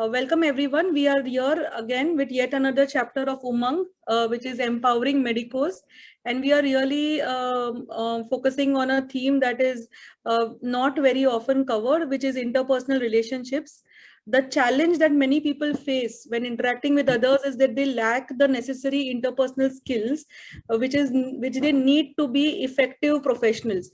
Welcome everyone. We are here again with yet another chapter of UMANG, which is empowering medicos, and we are really focusing on a theme that is not very often covered, which is interpersonal relationships. The challenge that many people face when interacting with others is that they lack the necessary interpersonal skills, which they need to be effective professionals.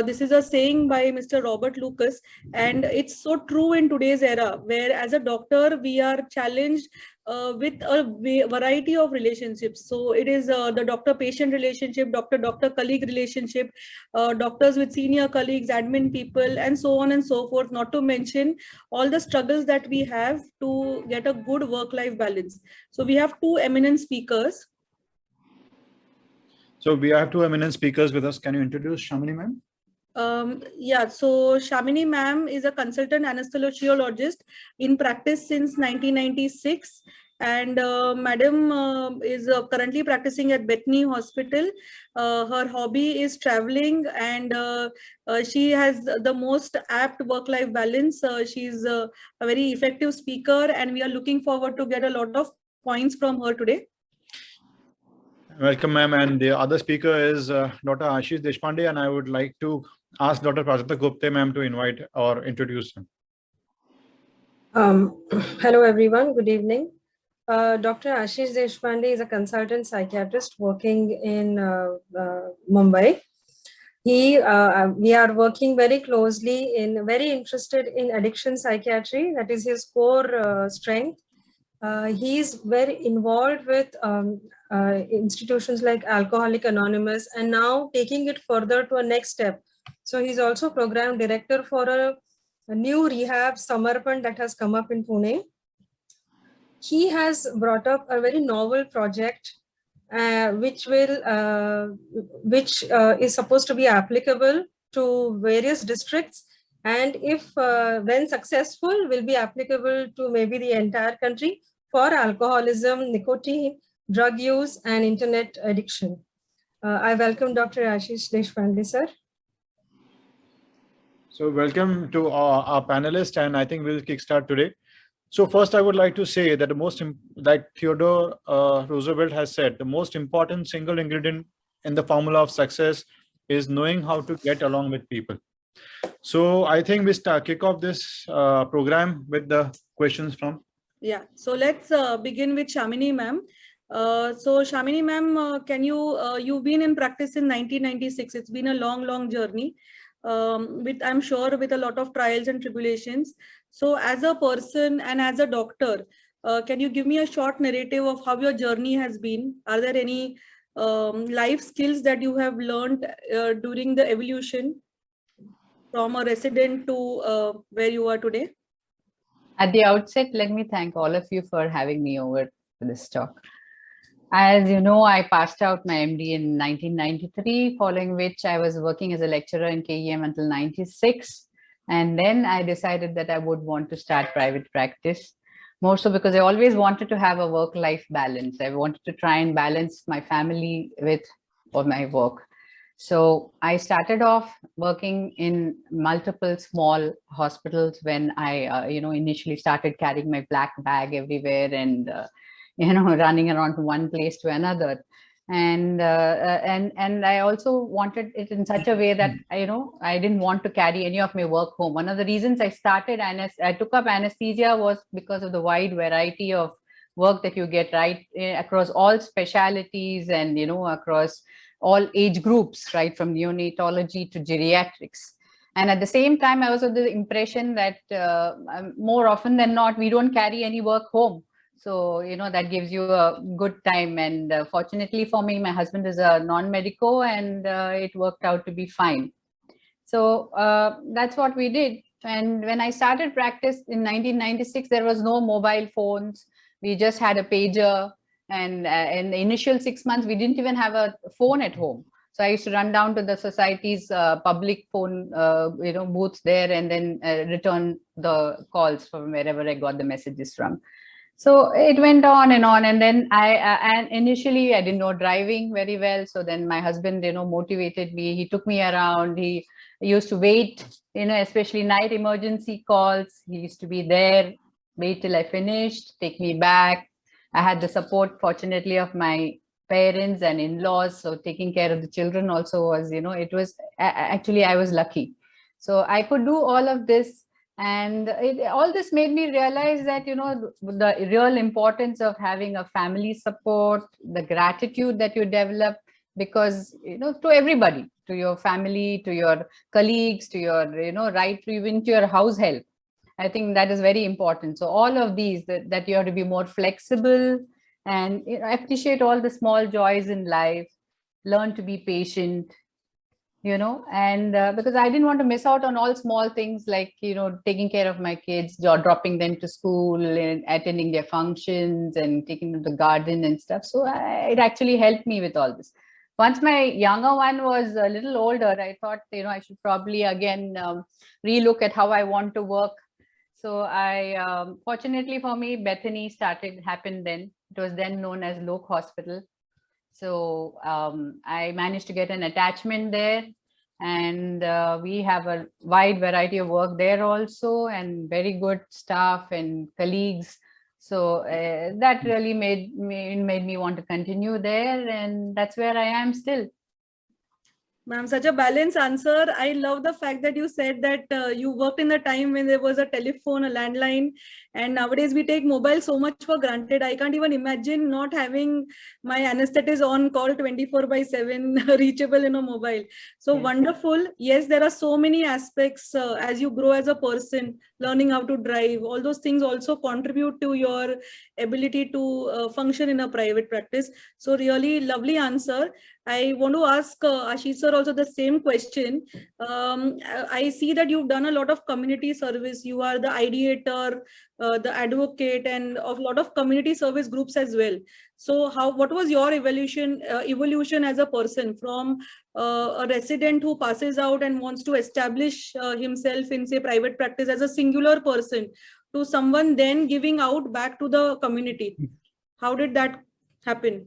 This is a saying by Mr. Robert Lucas, and it's so true in today's era, where as a doctor we are challenged with a variety of relationships. So it is the doctor-patient relationship, doctor-doctor colleague relationship, doctors with senior colleagues, admin people, and so on and so forth. Not to mention all the struggles that we have to get a good work-life balance. So we have two eminent speakers. So we have two eminent speakers with us. Can you introduce Shamini ma'am? Yeah, so Shamini ma'am is a consultant anesthesiologist in practice since 1996, and madam is currently practicing at Bethany Hospital. Her hobby is traveling, and she has the most apt work-life balance. She's a very effective speaker, and we are looking forward to get a lot of points from her today. Welcome, ma'am. And the other speaker is Dr. Ashish Deshpande, and I would like to ask Dr. Prajakta Gupte, ma'am, to invite or introduce him. Hello, everyone. Good evening. Dr. Ashish Deshpande is a consultant psychiatrist working in Mumbai. We are working very closely very interested in addiction psychiatry. That is his core strength. He's very involved with institutions like Alcoholic Anonymous, and now taking it further to a next step. So he's also program director for a new rehab, Samarpan, that has come up in Pune. He has brought up a very novel project, which is supposed to be applicable to various districts, and if when successful, will be applicable to maybe the entire country for alcoholism, nicotine, drug use, and internet addiction. I welcome Dr. Ashish Deshpande, sir. So welcome to our panelists, and I think we'll kickstart today. So first, I would like to say that like Theodore Roosevelt has said, the most important single ingredient in the formula of success is knowing how to get along with people. So I think we kick off this program with the questions from. Yeah, so let's begin with Shamini ma'am. So Shamini ma'am, can you've been in practice in 1996. It's been a long journey. I'm sure with a lot of trials and tribulations. So as a person and as a doctor, can you give me a short narrative of how your journey has been? Are there any life skills that you have learned during the evolution from a resident to where you are today? At the outset, let me thank all of you for having me over for this talk. As you know, I passed out my MD in 1993, following which I was working as a lecturer in KEM until 96. And then I decided that I would want to start private practice, more so because I always wanted to have a work-life balance. I wanted to try and balance my family with my work. So I started off working in multiple small hospitals when I, initially started carrying my black bag everywhere and running around from one place to another, and I also wanted it in such a way that I didn't want to carry any of my work home. One of the reasons I took up anesthesia was because of the wide variety of work that you get right across all specialities and across all age groups, right from neonatology to geriatrics. And at the same time, I was of the impression that more often than not, we don't carry any work home. So, that gives you a good time. And fortunately for me, my husband is a non-medico, and it worked out to be fine. So that's what we did. And when I started practice in 1996, there was no mobile phones. We just had a pager. And in the initial 6 months, we didn't even have a phone at home. So I used to run down to the society's public phone, booths there, and then return the calls from wherever I got the messages from. So it went on, and then and initially I didn't know driving very well. So then my husband, motivated me. He took me around. He used to wait, especially night emergency calls. He used to be there. wait till I finished, take me back. I had the support, fortunately, of my parents and in-laws. So taking care of the children also was, it was actually, I was lucky. So I could do all of this. And all this made me realize that, the real importance of having a family support, the gratitude that you develop, because, to everybody, to your family, to your colleagues, to your, right, even to your house help. I think that is very important. So all of these, that you have to be more flexible and appreciate all the small joys in life, learn to be patient, and because I didn't want to miss out on all small things like, taking care of my kids, or dropping them to school and attending their functions and taking them to the garden and stuff. So it actually helped me with all this. Once my younger one was a little older, I thought, I should probably again relook at how I want to work. So fortunately for me, Bethany happened then. It was then known as Lok Hospital. So I managed to get an attachment there, and we have a wide variety of work there also, and very good staff and colleagues. So that really made me want to continue there, and that's where I am still. Ma'am, such a balanced answer. I love the fact that you said that you worked in the time when there was a telephone, a landline, and nowadays we take mobile so much for granted. I can't even imagine not having my anesthetist on call 24/7 reachable in a mobile. So Yes. Wonderful. Yes, there are so many aspects as you grow as a person, learning how to drive. All those things also contribute to your ability to function in a private practice. So really lovely answer. I want to ask Ashish sir also the same question. I see that you've done a lot of community service. You are the ideator, the advocate, and of a lot of community service groups as well. So what was your evolution as a person from a resident who passes out and wants to establish himself in, say, private practice as a singular person, to someone then giving out back to the community? How did that happen?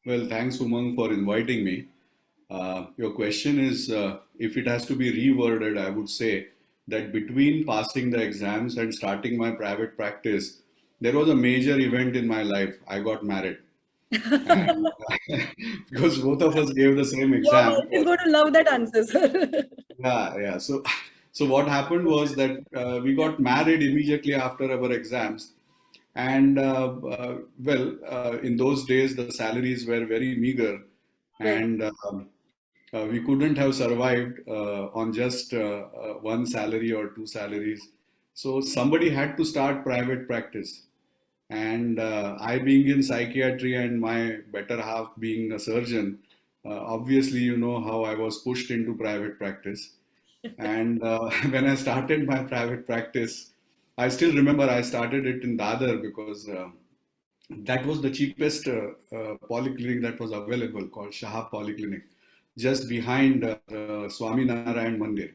Well, thanks, Umang, for inviting me. Your question is, if it has to be reworded, I would say that between passing the exams and starting my private practice, there was a major event in my life. I got married. And, because both of us gave the same Your exam. wife is going to love that answer, sir. Yeah. So what happened was that we got married immediately after our exams. And in those days, the salaries were very meager, and we couldn't have survived on just one salary or two salaries. So somebody had to start private practice. And I being in psychiatry and my better half being a surgeon, obviously, you know how I was pushed into private practice. And when I started my private practice, I still remember I started it in Dadar because that was the cheapest polyclinic that was available, called Shahab Polyclinic, just behind the Swami Narayan Mandir.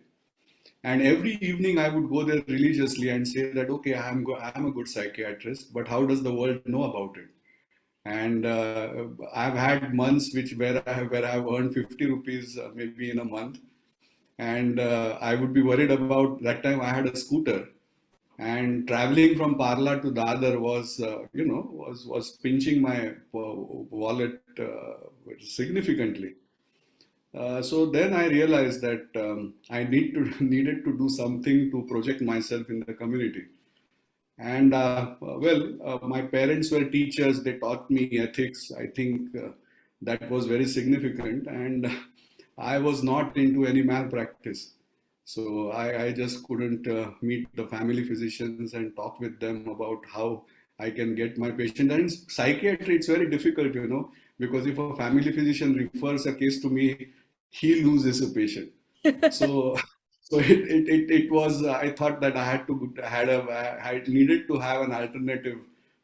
And every evening I would go there religiously and say that, okay, I'm a good psychiatrist, but how does the world know about it? And I've had months where I've earned 50 rupees maybe in a month. And I would be worried about that time I had a scooter, and traveling from Parla to Dadar was was pinching my wallet significantly. So then I realized that I needed to do something to project myself in the community. And my parents were teachers. They taught me ethics. I think that was very significant. And I was not into any malpractice. So I just couldn't meet the family physicians and talk with them about how I can get my patient. And in psychiatry, it's very difficult, because if a family physician refers a case to me, he loses a patient. So it was. I thought that I needed to have an alternative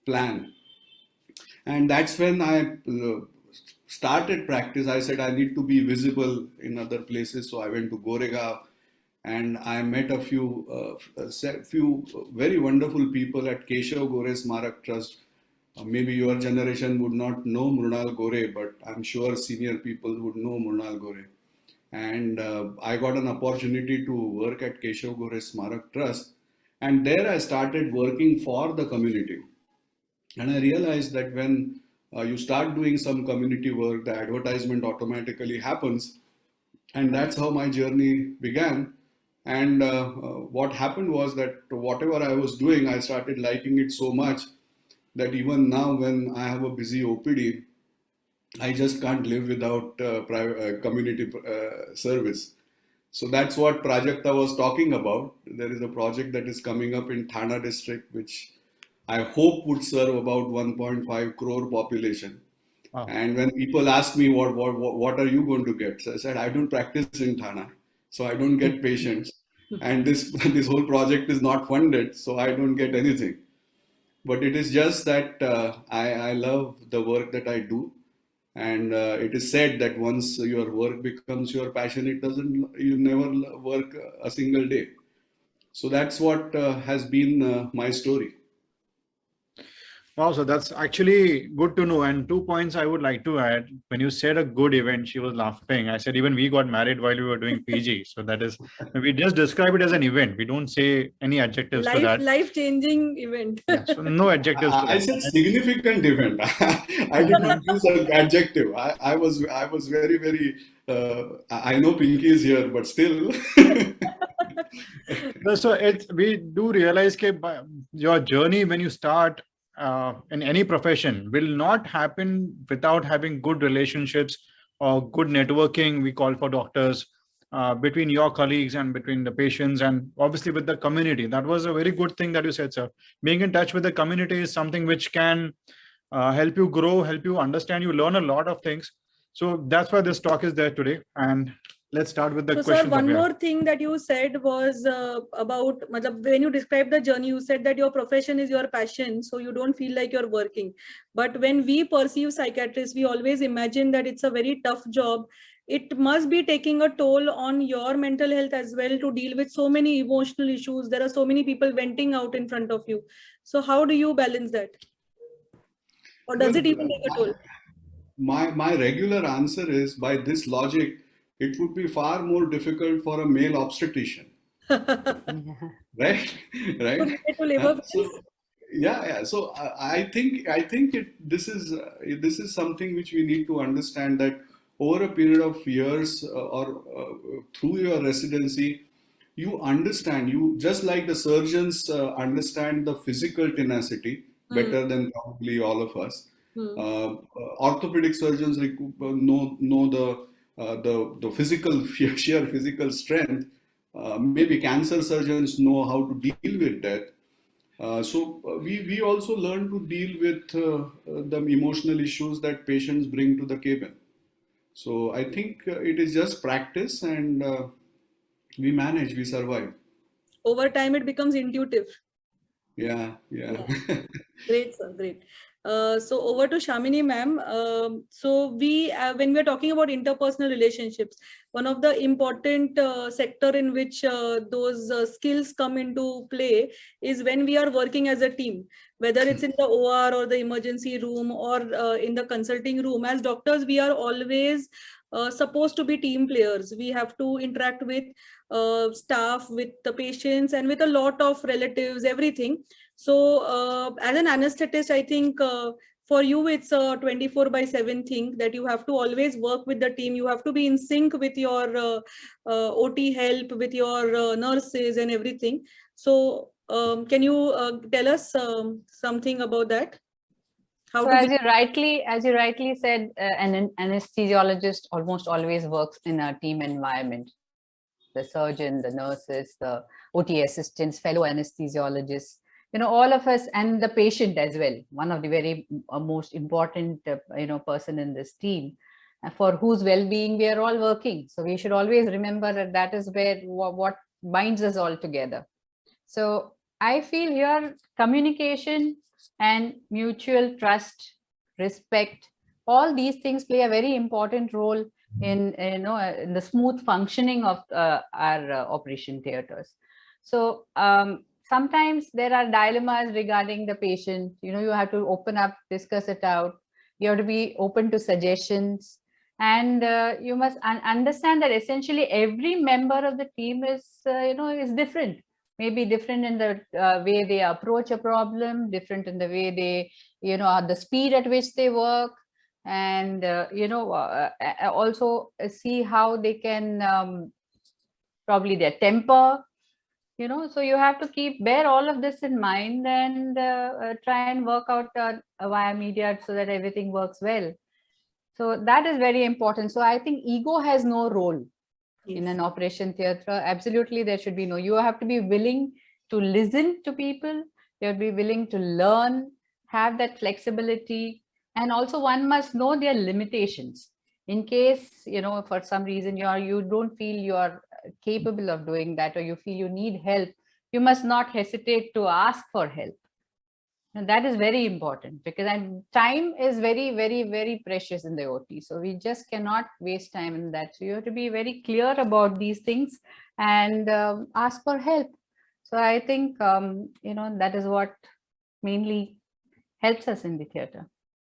plan, and that's when I started practice. I said I need to be visible in other places, so I went to Goregaon, and I met a few very wonderful people at Keshav Gore Smarak Trust. Maybe your generation would not know Mrunal Gore, but I'm sure senior people would know Mrunal Gore. And I got an opportunity to work at Keshav Gore Smarak Trust. And there I started working for the community. And I realized that when you start doing some community work, the advertisement automatically happens. And that's how my journey began. And what happened was that whatever I was doing, I started liking it so much that even now, when I have a busy OPD, I just can't live without private community service. So that's what Prajakta was talking about. There is a project that is coming up in Thana district, which I hope would serve about 1.5 crore population. Wow. And when people ask me what are you going to get, so I said I don't practice in Thana, so I don't get patients, and this whole project is not funded, so I don't get anything. But it is just that I love the work that I do, and it is said that once your work becomes your passion, you never work a single day. So that's what has been my story. Wow, so that's actually good to know. And 2 points I would like to add. When you said a good event, she was laughing. I said, even we got married while we were doing PG. So that is, we just describe it as an event. We don't say any adjectives to that. Life-changing event. Yeah, so no adjectives to I that. said significant event. I did not use an adjective. I was very, very, I know Pinky is here, but still. No, so we do realize that your journey when you start in any profession will not happen without having good relationships or good networking, we call for doctors, between your colleagues and between the patients and obviously with the community. That was a very good thing that you said, sir. Being in touch with the community is something which can help you grow, help you understand, you learn a lot of things. So that's why this talk is there today. And let's start with the question. Sir, one more thing that you said was about when you described the journey, you said that your profession is your passion, so you don't feel like you're working. But when we perceive psychiatrists, we always imagine that it's a very tough job. It must be taking a toll on your mental health as well to deal with so many emotional issues. There are so many people venting out in front of you. So how do you balance that? Or does it even take a toll? My regular answer is, by this logic, it would be far more difficult for a male obstetrician. Right? Right? So I think this is something which we need to understand, that over a period of years or through your residency, you understand, you just like the surgeons understand the physical tenacity better than probably all of us. Orthopedic surgeons know the physical, sheer physical strength. Maybe cancer surgeons know how to deal with that. So we also learn to deal with the emotional issues that patients bring to the cabin. So I think it is just practice, and we manage, we survive. Over time, it becomes intuitive. Yeah. Great, sir. Great. So over to Shamini ma'am. So when we're talking about interpersonal relationships, one of the important sector in which those skills come into play is when we are working as a team, whether it's in the OR or the emergency room or in the consulting room. As doctors, we are always supposed to be team players. We have to interact with staff, with the patients, and with a lot of relatives, everything. So as an anesthetist, I think for you, it's a 24/7 thing that you have to always work with the team. You have to be in sync with your OT help, with your nurses and everything. So can you tell us something about that? So as you rightly said, an anesthesiologist almost always works in a team environment. The surgeon, the nurses, the OT assistants, fellow anesthesiologists, all of us, and the patient as well. One of the very most important, person in this team, for whose well-being we are all working. So we should always remember that is where what binds us all together. So I feel here communication and mutual trust, respect, all these things play a very important role in in the smooth functioning of our operation theaters. So sometimes there are dilemmas regarding the patient. You have to open up, discuss it out. You have to be open to suggestions, and you must understand that essentially every member of the team is is different. maybe different in the way they approach a problem, different in the way they, the speed at which they work, and also see how they can probably their temper, so you have to bear all of this in mind, and try and work out via media so that everything works well. So that is very important. So I think ego has no role in an operation theatre. Absolutely, there should be no. You have to be willing to listen to people. You have to be willing to learn, have that flexibility, and also one must know their limitations. In case, for some reason you don't feel you are capable of doing that, or you feel you need help, you must not hesitate to ask for help. And that is very important, because time is very, very, very precious in the OT. So we just cannot waste time in that. So you have to be very clear about these things and ask for help. So I think, that is what mainly helps us in the theatre.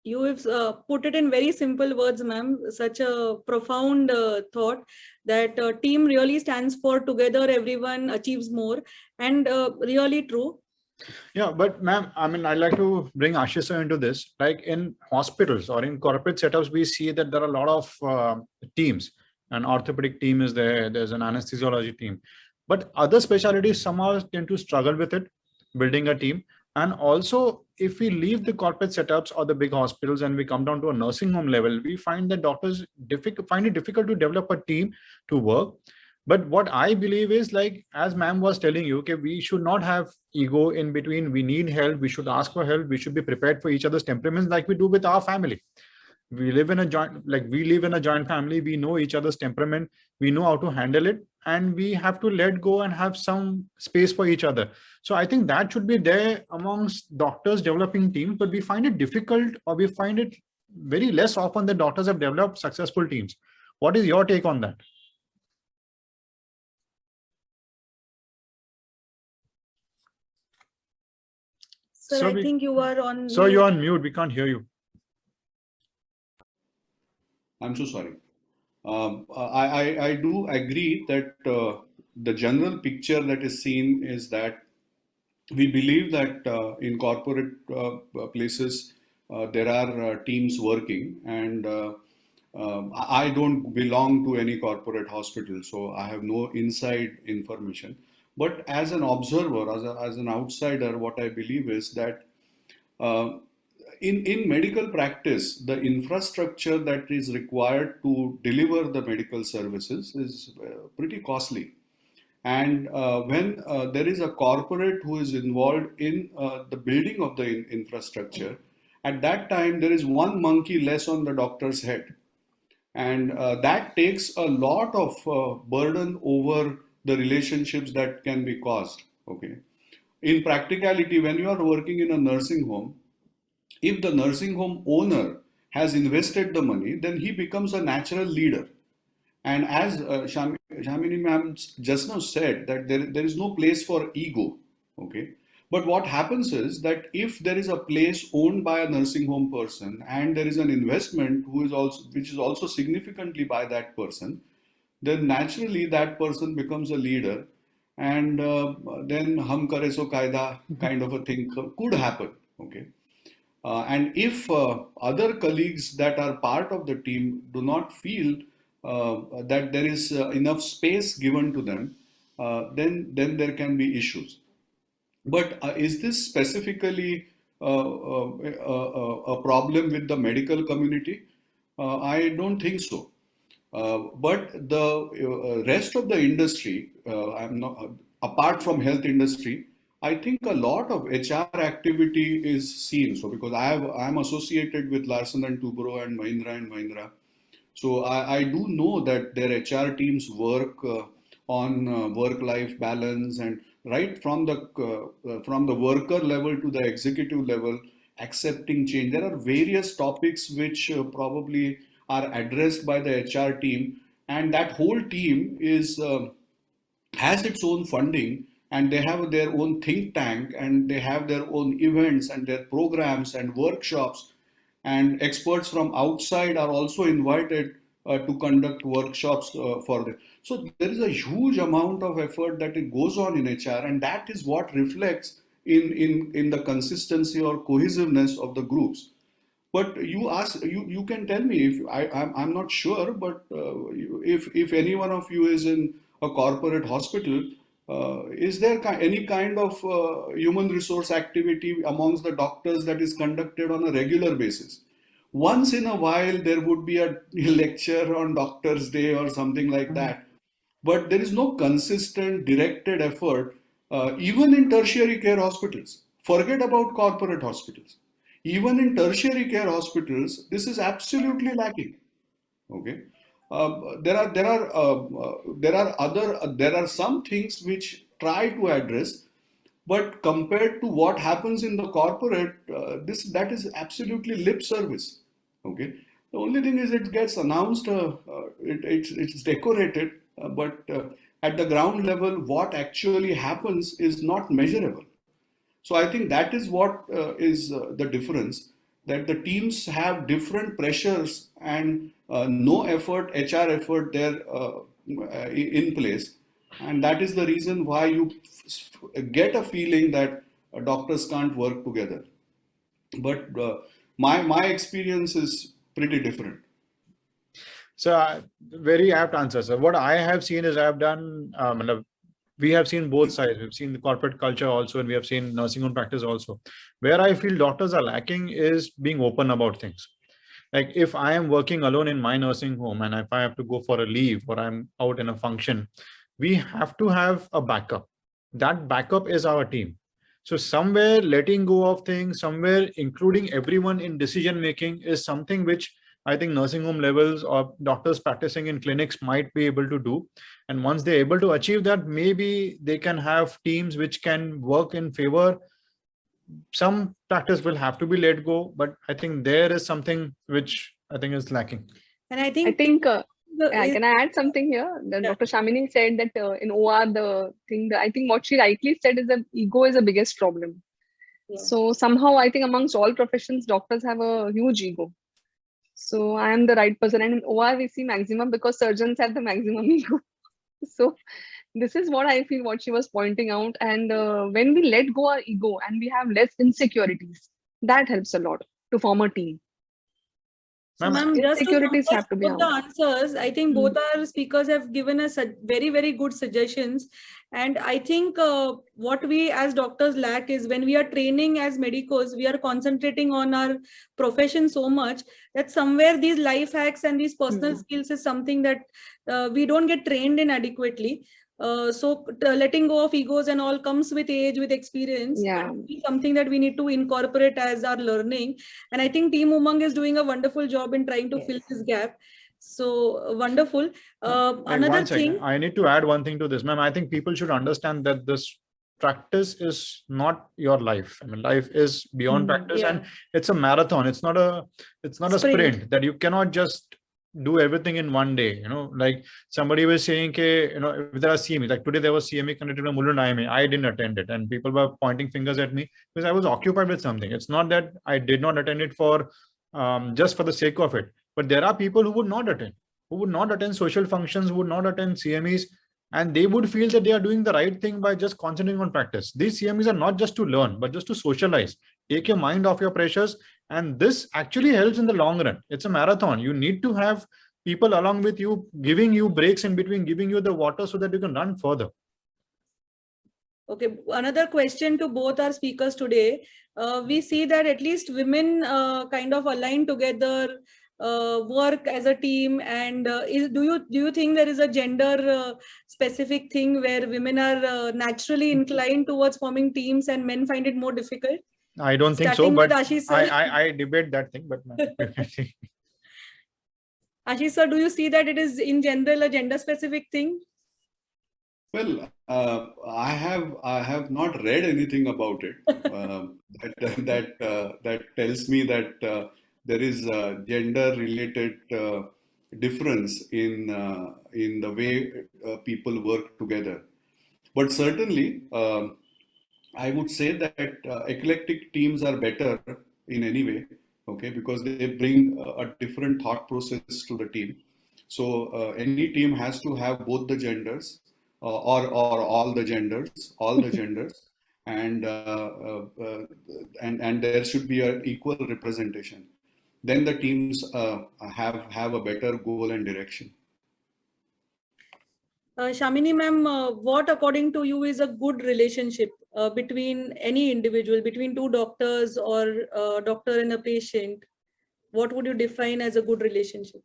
You have put it in very simple words, ma'am. Such a profound thought that team really stands for together, everyone achieves more, and really true. Yeah, but ma'am, I mean, I'd like to bring Ashish into this. Like in hospitals or in corporate setups, we see that there are a lot of teams. An orthopedic team is there, there's an anesthesiology team. But other specialties somehow tend to struggle with it, building a team. And also, if we leave the corporate setups or the big hospitals and we come down to a nursing home level, we find that doctors find it difficult to develop a team to work. But what I believe is, like, as ma'am was telling you, okay, we should not have ego in between. We need help. We should ask for help. We should be prepared for each other's temperaments like we do with our family. We live in a joint family. We know each other's temperament. We know how to handle it. And we have to let go and have some space for each other. So I think that should be there amongst doctors developing teams, but we find it difficult, or we find it very less often that doctors have developed successful teams. What is your take on that? Sir, I think you are on. So you're on mute. We can't hear you. I'm so sorry. I do agree that the general picture that is seen is that we believe that in corporate places there are teams working, and I don't belong to any corporate hospital, so I have no inside information. But as an observer, as an outsider, what I believe is that in medical practice, the infrastructure that is required to deliver the medical services is pretty costly. And when there is a corporate who is involved in the building of the infrastructure, at that time there is one monkey less on the doctor's head. And that takes a lot of burden over the relationships that can be caused. Okay. In practicality, when you are working in a nursing home, if the nursing home owner has invested the money, then he becomes a natural leader. And as Shamini ma'am just now said, that there is no place for ego. Okay. But what happens is that if there is a place owned by a nursing home person and there is an investment which is also significantly by that person, then naturally that person becomes a leader, and then hum kare so kaida kind of a thing could happen. Okay. And if other colleagues that are part of the team do not feel that there is enough space given to them, then there can be issues. But is this specifically a problem with the medical community? I don't think so. But the rest of the industry, apart from health industry, I think a lot of HR activity is seen. So because I'm associated with Larsen and Toubro and Mahindra, so I do know that their HR teams work on work-life balance, and right from the worker level to the executive level, accepting change. There are various topics which probably are addressed by the HR team, and that whole team has its own funding, and they have their own think tank, and they have their own events and their programs and workshops, and experts from outside are also invited to conduct workshops for them. So there is a huge amount of effort that it goes on in HR, and that is what reflects in the consistency or cohesiveness of the groups. But you can tell me if I'm not sure, but if any one of you is in a corporate hospital, is there any kind of human resource activity amongst the doctors that is conducted on a regular basis? Once in a while, there would be a lecture on Doctor's Day or something like that, but there is no consistent directed effort, even in tertiary care hospitals. Forget about corporate hospitals. Even in tertiary care hospitals, this is absolutely lacking. Okay, there are some things which try to address, but compared to what happens in the corporate, that is absolutely lip service. Okay, the only thing is it gets announced, it's decorated, but at the ground level, what actually happens is not measurable. So I think that is what is the difference, that the teams have different pressures and no effort, HR effort there in place. And that is the reason why you get a feeling that doctors can't work together. But my experience is pretty different. So very apt answer. So what I have seen is I've done, we have seen both sides. We've seen the corporate culture also, and we have seen nursing home practice also. Where I feel doctors are lacking is being open about things. Like if I am working alone in my nursing home and if I have to go for a leave or I'm out in a function, we have to have a backup. That backup is our team. So somewhere letting go of things, somewhere including everyone in decision making is something which I think nursing home levels or doctors practicing in clinics might be able to do. And once they're able to achieve that, maybe they can have teams which can work in favor. Some practice will have to be let go, but I think there is something which I think is lacking. And I think can I add something here? Dr. Shamini said that in OR, I think what she rightly said is that ego is the biggest problem. Yeah. So somehow I think amongst all professions, doctors have a huge ego. So I am the right person. And in OR, we see maximum because surgeons have the maximum ego. So this is what I feel what she was pointing out. And when we let go our ego and we have less insecurities, that helps a lot to form a team. So, ma'am, just to have to be the answers, I think both our speakers have given us very, very good suggestions. And I think what we as doctors lack is when we are training as medicos, we are concentrating on our profession so much that somewhere these life hacks and these personal skills is something that we don't get trained in adequately. So letting go of egos and all comes with age, with experience. Yeah. Something that we need to incorporate as our learning. And I think Team UMANG is doing a wonderful job in trying to fill this gap. So wonderful. Another thing. I need to add one thing to this, ma'am. I think people should understand that this practice is not your life. I mean, life is beyond practice, and it's a marathon. It's not a sprint that you cannot just do everything in one day. Like somebody was saying, if there are CME, like today there was CME conducted in Mulund IMA, I didn't attend it, and people were pointing fingers at me because I was occupied with something. It's not that I did not attend it for just for the sake of it, but there are people who would not attend social functions, who would not attend CMEs, and they would feel that they are doing the right thing by just concentrating on practice. These CMEs are not just to learn, but just to socialize, take your mind off your pressures. And this actually helps in the long run. It's a marathon. You need to have people along with you, giving you breaks in between, giving you the water so that you can run further. Okay, another question to both our speakers today. We see that at least women kind of align together, work as a team, and do you think there is a gender specific thing where women are naturally inclined towards forming teams and men find it more difficult? I don't think so, but I debate that thing. But Ashish sir, do you see that it is in general a gender specific thing? Well, I have not read anything about it that tells me that there is a gender related difference in the way people work together. But certainly, I would say that eclectic teams are better in any way, okay, because they bring a different thought process to the team. So any team has to have both the genders, or all the genders, and and there should be an equal representation. Then the teams have a better goal and direction. Shamini ma'am, what according to you is a good relationship between any individual, between two doctors or doctor and a patient? What would you define as a good relationship?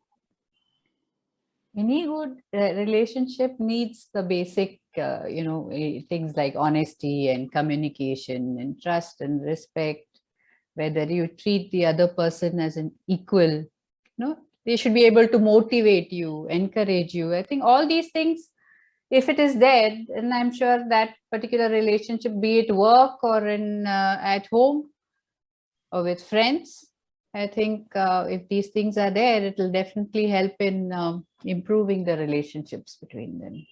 Any good relationship needs the basic, things like honesty and communication and trust and respect. Whether you treat the other person as an equal, they should be able to motivate you, encourage you. I think all these things, if it is there, then I'm sure that particular relationship, be it work or in at home or with friends, I think if these things are there, it will definitely help in improving the relationships between them.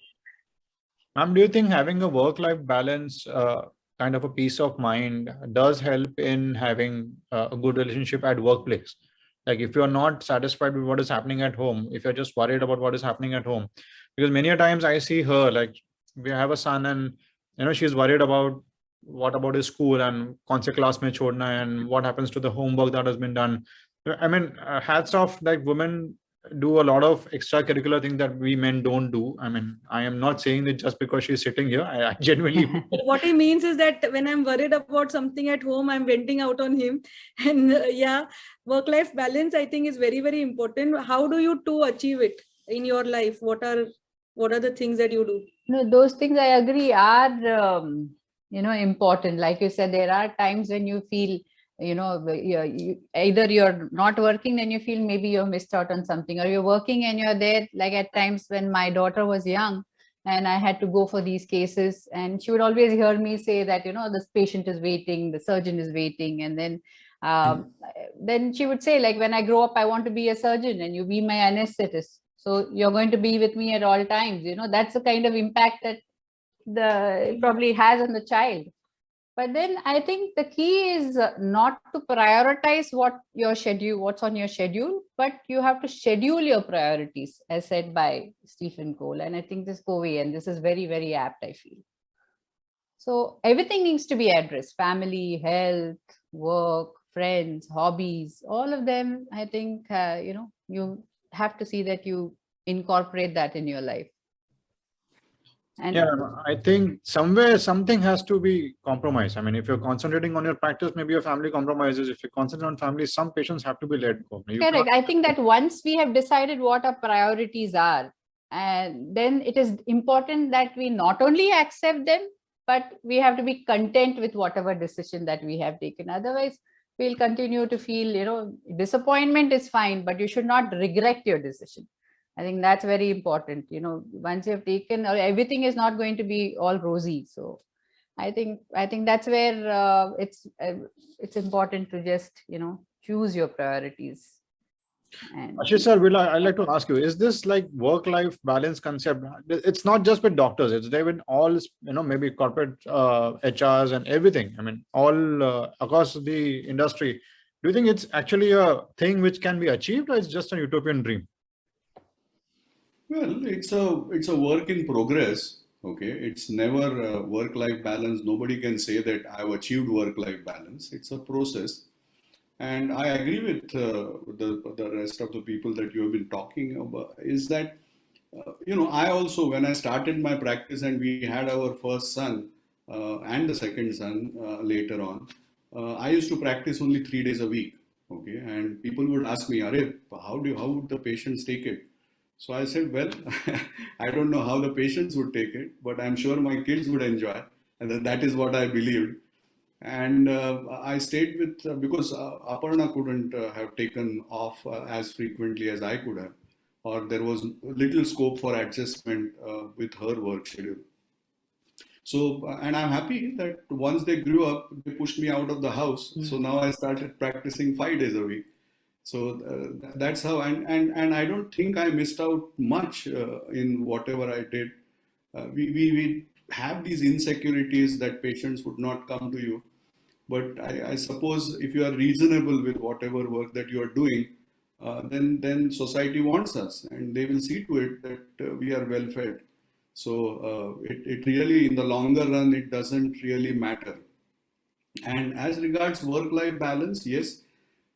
Ma'am, do you think having a work-life balance, kind of a peace of mind, does help in having a good relationship at workplace? Like if you're not satisfied with what is happening at home, if you're just worried about what is happening at home, because many a times I see her, like we have a son and she's worried about what about his school and kaun se class mein chodna hai and what happens to the homework that has been done. I mean, hats off, like women do a lot of extracurricular things that we men don't do. I mean, I am not saying it just because she's sitting here. I genuinely. What he means is that when I'm worried about something at home, I'm venting out on him. And yeah, work-life balance, I think, is very, very important. How do you two achieve it in your life? What are the things that you do? No, those things I agree are, important. Like you said, there are times when you feel, either you're not working, then you feel maybe you're missed out on something, or you're working and you're there. Like at times when my daughter was young and I had to go for these cases, and she would always hear me say that, this patient is waiting, the surgeon is waiting. And then she would say, like, when I grow up, I want to be a surgeon and you be my anesthetist. So you're going to be with me at all times. That's the kind of impact that it probably has on the child. But then I think the key is not to prioritize what's on your schedule, but you have to schedule your priorities, as said by Stephen Cole. And I think this Covey, and this is very, very apt, I feel. So everything needs to be addressed: family, health, work, friends, hobbies, all of them. I think, you have to see that you incorporate that in your life. And yeah, I think somewhere something has to be compromised. I mean, if you're concentrating on your practice, maybe your family compromises. If you concentrate on family, some patients have to be let go. Correct. I think that once we have decided what our priorities are, and then it is important that we not only accept them, but we have to be content with whatever decision that we have taken. Otherwise, we'll continue to feel, disappointment is fine, but you should not regret your decision. I think that's very important. Once you have taken, everything is not going to be all rosy. So I think that's where it's important to just, choose your priorities. And Ashish sir, I'd like to ask you, is this like work-life balance concept? It's not just with doctors, it's there with all, maybe corporate HRs and everything. I mean, all across the industry. Do you think it's actually a thing which can be achieved, or it's just a utopian dream? Well, it's a work in progress. Okay, it's never work-life balance. Nobody can say that I've achieved work-life balance. It's a process, and I agree with the rest of the people that you have been talking about. Is that I also, when I started my practice and we had our first son and the second son later on, I used to practice only 3 days a week. Okay, and people would ask me, "Arey, how would the patients take it?" So I said, well, I don't know how the patients would take it, but I'm sure my kids would enjoy. And that is what I believed. And I stayed with, because Aparna couldn't have taken off as frequently as I could have, or there was little scope for adjustment with her work schedule. So, and I'm happy that once they grew up, they pushed me out of the house. So now I started practicing 5 days a week. So that's how, and I don't think I missed out much in whatever I did. We have these insecurities that patients would not come to you, but I suppose if you are reasonable with whatever work that you are doing, then society wants us, and they will see to it that we are well fed. So it really, in the longer run, it doesn't really matter. And as regards work-life balance, yes,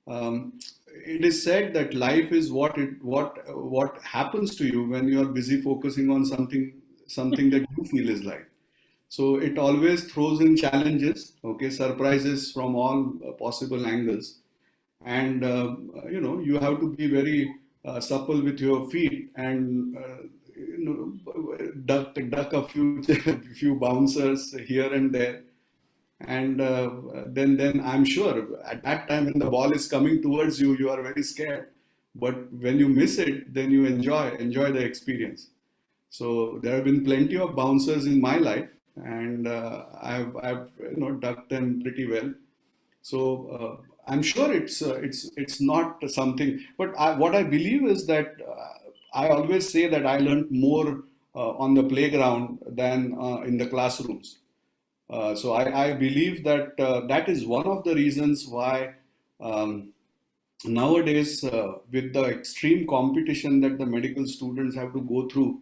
it is said that life is what happens to you when you are busy focusing on something that you feel is life. So it always throws in challenges, okay, surprises from all possible angles, and you have to be very supple with your feet and duck a few few bouncers here and there, and then I'm sure at that time when the ball is coming towards you, you are very scared, but when you miss it, then you enjoy the experience. So there have been plenty of bouncers in my life, and I've ducked them pretty well. So I'm sure it's not something, but what I believe is that I always say that I learned more on the playground than in the classrooms. So I believe that that is one of the reasons why nowadays, with the extreme competition that the medical students have to go through,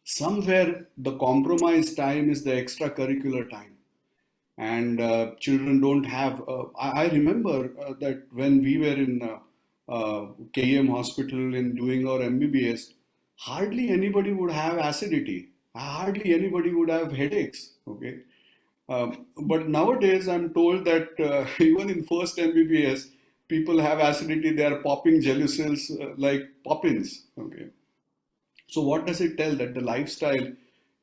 somewhere the compromise time is the extracurricular time. And children don't have. I remember that when we were in KEM hospital in doing our MBBS, hardly anybody would have acidity. Hardly anybody would have headaches. Okay. But nowadays, I'm told that even in first MBBS, people have acidity. They are popping Gelucils like poppins. Okay. So what does it tell? That the lifestyle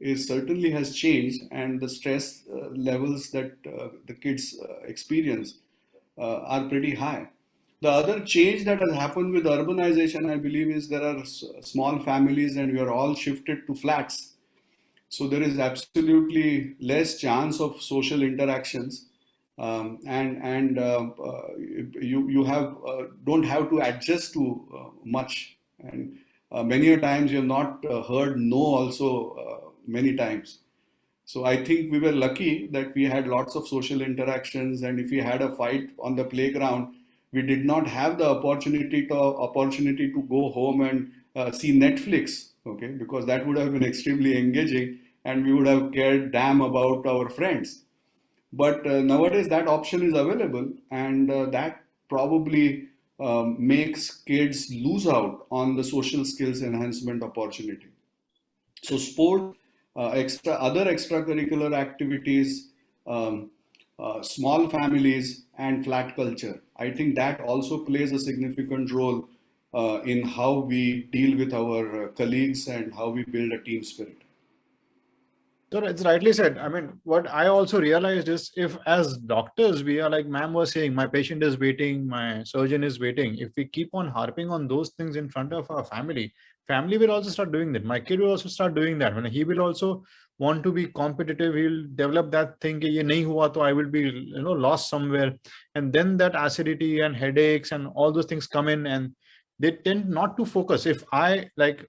is certainly has changed, and the stress levels that the kids experience are pretty high. The other change that has happened with urbanization, I believe, is there are small families and we are all shifted to flats. So there is absolutely less chance of social interactions, and you have don't have to adjust to much, and many a times you have not heard no also many times. So I think we were lucky that we had lots of social interactions, and if we had a fight on the playground, we did not have the opportunity to go home and see Netflix, okay, because that would have been extremely engaging, and we would have cared damn about our friends. But nowadays that option is available, and that probably makes kids lose out on the social skills enhancement opportunity. So sport, other extracurricular activities, small families, and flat culture. I think that also plays a significant role in how we deal with our colleagues and how we build a team spirit. So it's rightly said. I mean, what I also realized is, if as doctors, we are like ma'am was saying, my patient is waiting, my surgeon is waiting. If we keep on harping on those things in front of our family will also start doing that. My kid will also start doing that. When he will also want to be competitive, he'll develop that thing, ye nahi hua, to I will be lost somewhere. And then that acidity and headaches and all those things come in, and they tend not to focus. If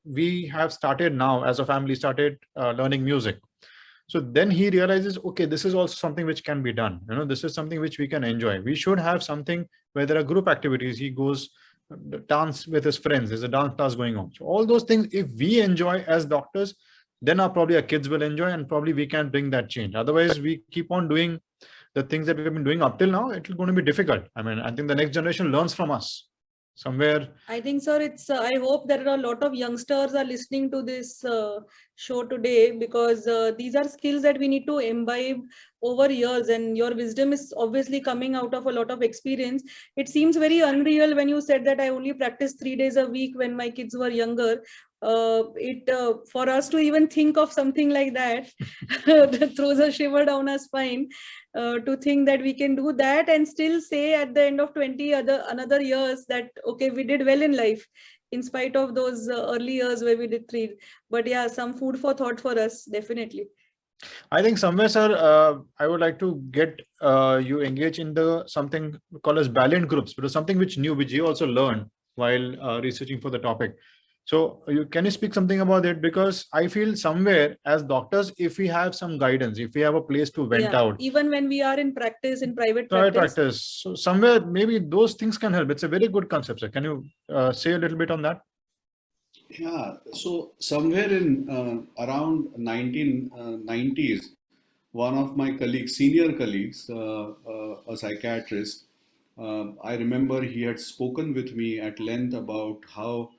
we have started now as a family, started learning music. So then he realizes, okay, this is also something which can be done. This is something which we can enjoy. We should have something where there are group activities. He goes dance with his friends. There's a dance class going on. So all those things, if we enjoy as doctors, then probably our kids will enjoy, and probably we can bring that change. Otherwise, we keep on doing the things that we've been doing up till now. It's going to be difficult. I mean, I think the next generation learns from us. Somewhere I think, sir, it's I hope there are a lot of youngsters are listening to this show today, because these are skills that we need to imbibe over years, and your wisdom is obviously coming out of a lot of experience. It seems very unreal when you said that I only practiced 3 days a week when my kids were younger. For us to even think of something like that that throws a shiver down our spine, to think that we can do that and still say at the end of 20 another years that okay, we did well in life in spite of those early years where we did 3. But yeah, some food for thought for us, definitely. I think somewhere, sir, I would like to get you engaged in the something called as Valiant groups, because something which you also learned while researching for the topic. So can you speak something about it? Because I feel somewhere as doctors, if we have some guidance, if we have a place to vent out, even when we are in practice, in private practice, so somewhere maybe those things can help. It's a very good concept, sir. Can you say a little bit on that? Yeah, so somewhere in around 1990s, one of my colleagues, senior colleagues, a psychiatrist, I remember he had spoken with me at length about how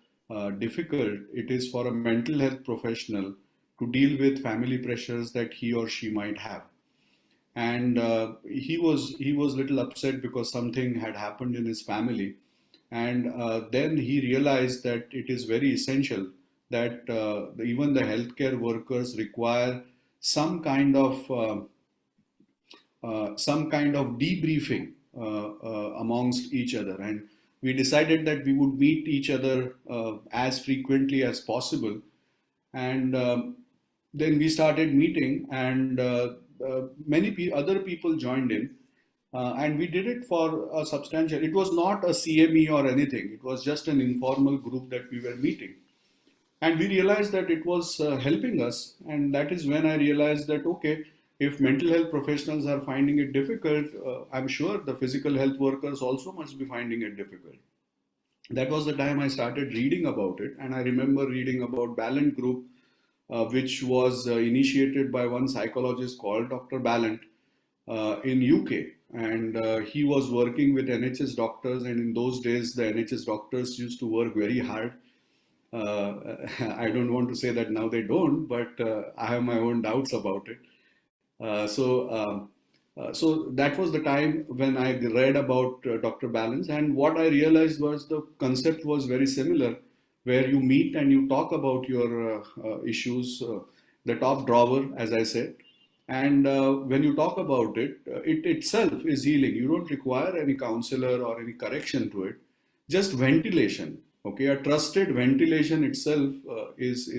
difficult it is for a mental health professional to deal with family pressures that he or she might have. And he was little upset because something had happened in his family, and then he realized that it is very essential that even the healthcare workers require some kind of debriefing amongst each other. And we decided that we would meet each other as frequently as possible. And then we started meeting, and many other people joined in. And we did it for a substantial, it was not a CME or anything, it was just an informal group that we were meeting. And we realized that it was helping us. And that is when I realized that, okay, if mental health professionals are finding it difficult, I'm sure the physical health workers also must be finding it difficult. That was the time I started reading about it. And I remember reading about Ballant Group, which was initiated by one psychologist called Dr. Ballant in UK. And he was working with NHS doctors. And in those days, the NHS doctors used to work very hard. I don't want to say that now they don't, but I have my own doubts about it. So that was the time when I read about Dr. Balance, and what I realized was the concept was very similar, where you meet and you talk about your issues, the top drawer, as I said, and when you talk about it, it itself is healing. You don't require any counselor or any correction to it, just ventilation. Okay, a trusted ventilation itself is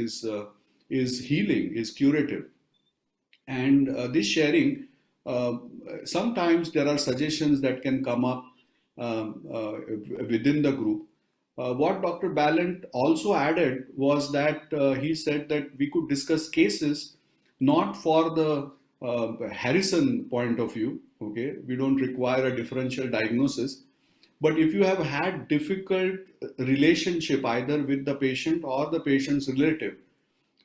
healing, is curative. And this sharing, sometimes there are suggestions that can come up within the group. What Dr. Ballant also added was that he said that we could discuss cases not for the Harrison point of view. Okay, we don't require a differential diagnosis, but if you have had difficult relationship either with the patient or the patient's relative,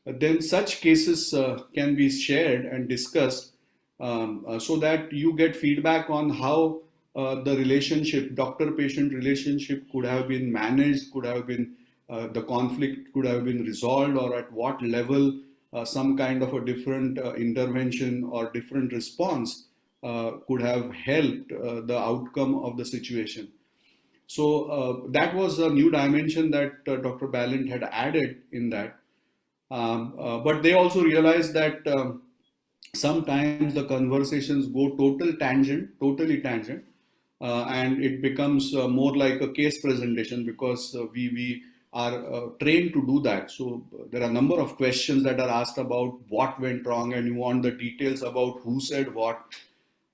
then such cases can be shared and discussed, so that you get feedback on how the relationship, doctor-patient relationship, could have been managed, could have been the conflict could have been resolved, or at what level some kind of a different intervention or different response could have helped the outcome of the situation. So that was a new dimension that Dr. Ballant had added in that. But they also realized that sometimes the conversations go totally tangent, and it becomes more like a case presentation, because we are trained to do that. So there are a number of questions that are asked about what went wrong, and you want the details about who said what.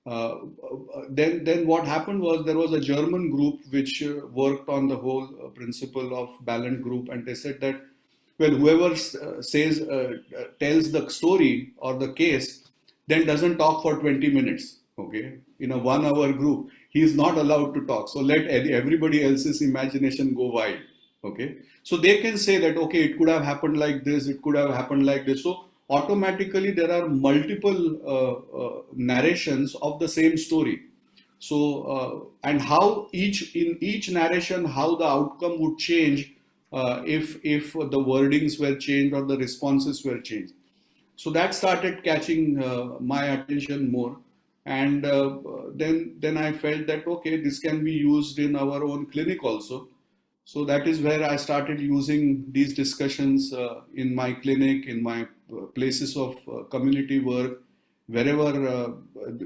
Then what happened was there was a German group which worked on the whole principle of Ballant Group, and they said that, well, whoever tells the story or the case, then doesn't talk for 20 minutes. Okay, in a 1 hour group, he is not allowed to talk. So let everybody else's imagination go wild. Okay, so they can say that, okay, it could have happened like this, it could have happened like this. So automatically there are multiple narrations of the same story. So and how in each narration, how the outcome would change if the wordings were changed or the responses were changed. So that started catching my attention more, and then I felt that, okay, this can be used in our own clinic also. So that is where I started using these discussions in my clinic, in my places of community work, wherever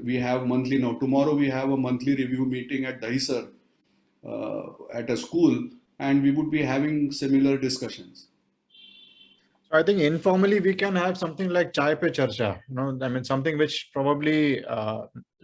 we have monthly. Now tomorrow we have a monthly review meeting at Dahisar at a school, and we would be having similar discussions. I think informally we can have something like chai pe charcha, I mean, something which probably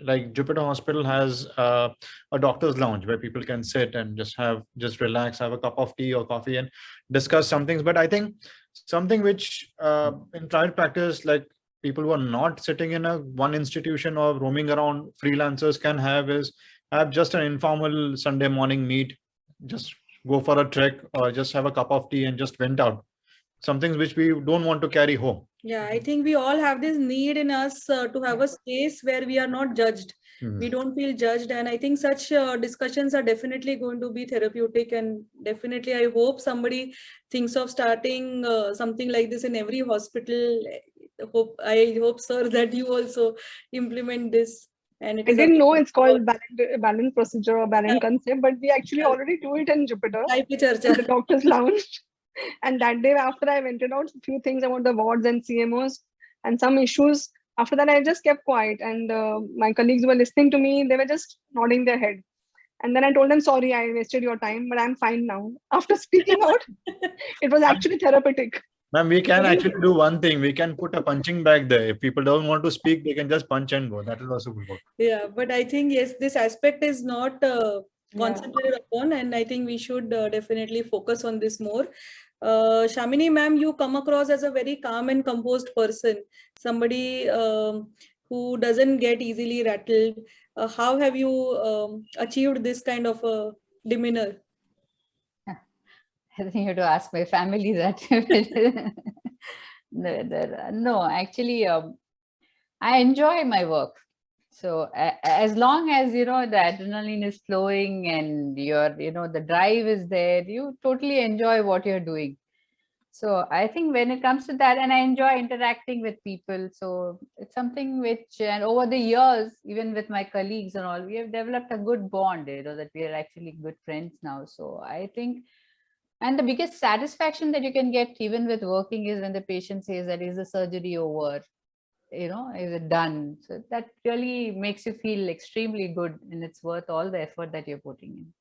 like Jupiter Hospital has a doctor's lounge where people can sit and just relax, have a cup of tea or coffee and discuss some things. But I think something which in private practice, like people who are not sitting in a one institution or roaming around, freelancers can have just an informal Sunday morning meet, just go for a trek or just have a cup of tea and just vent out some things which we don't want to carry home. Yeah, I think we all have this need in us to have a space where we are not judged. We don't feel judged. And I think such discussions are definitely going to be therapeutic. And definitely, I hope somebody thinks of starting something like this in every hospital. I hope, sir, that you also implement this. And it I is didn't know it's called balance procedure or balance concept, but we actually already do it in Jupiter, Chai pe in charcha. the doctor's lounge. And that day, after I vented out a few things about the wards and CMOs and some issues, after that, I just kept quiet. And my colleagues were listening to me. They were just nodding their head. And then I told them, sorry, I wasted your time, but I'm fine now. After speaking out, it was actually therapeutic. Ma'am, we can actually do one thing. We can put a punching bag there. If people don't want to speak, they can just punch and go. That will also work. Yeah, but I think, yes, this aspect is not concentrated upon, and I think we should definitely focus on this more. Shamini ma'am, you come across as a very calm and composed person, somebody who doesn't get easily rattled. How have you achieved this kind of demeanor? I think you have to ask my family that. No, actually, I enjoy my work. So as long as, the adrenaline is flowing and the drive is there, you totally enjoy what you're doing. So I think when it comes to that, and I enjoy interacting with people. So it's something which, and over the years, even with my colleagues and all, we have developed a good bond, that we are actually good friends now. So I think, and the biggest satisfaction that you can get even with working is when the patient says that is the surgery over, is it done? So that really makes you feel extremely good, and it's worth all the effort that you're putting in.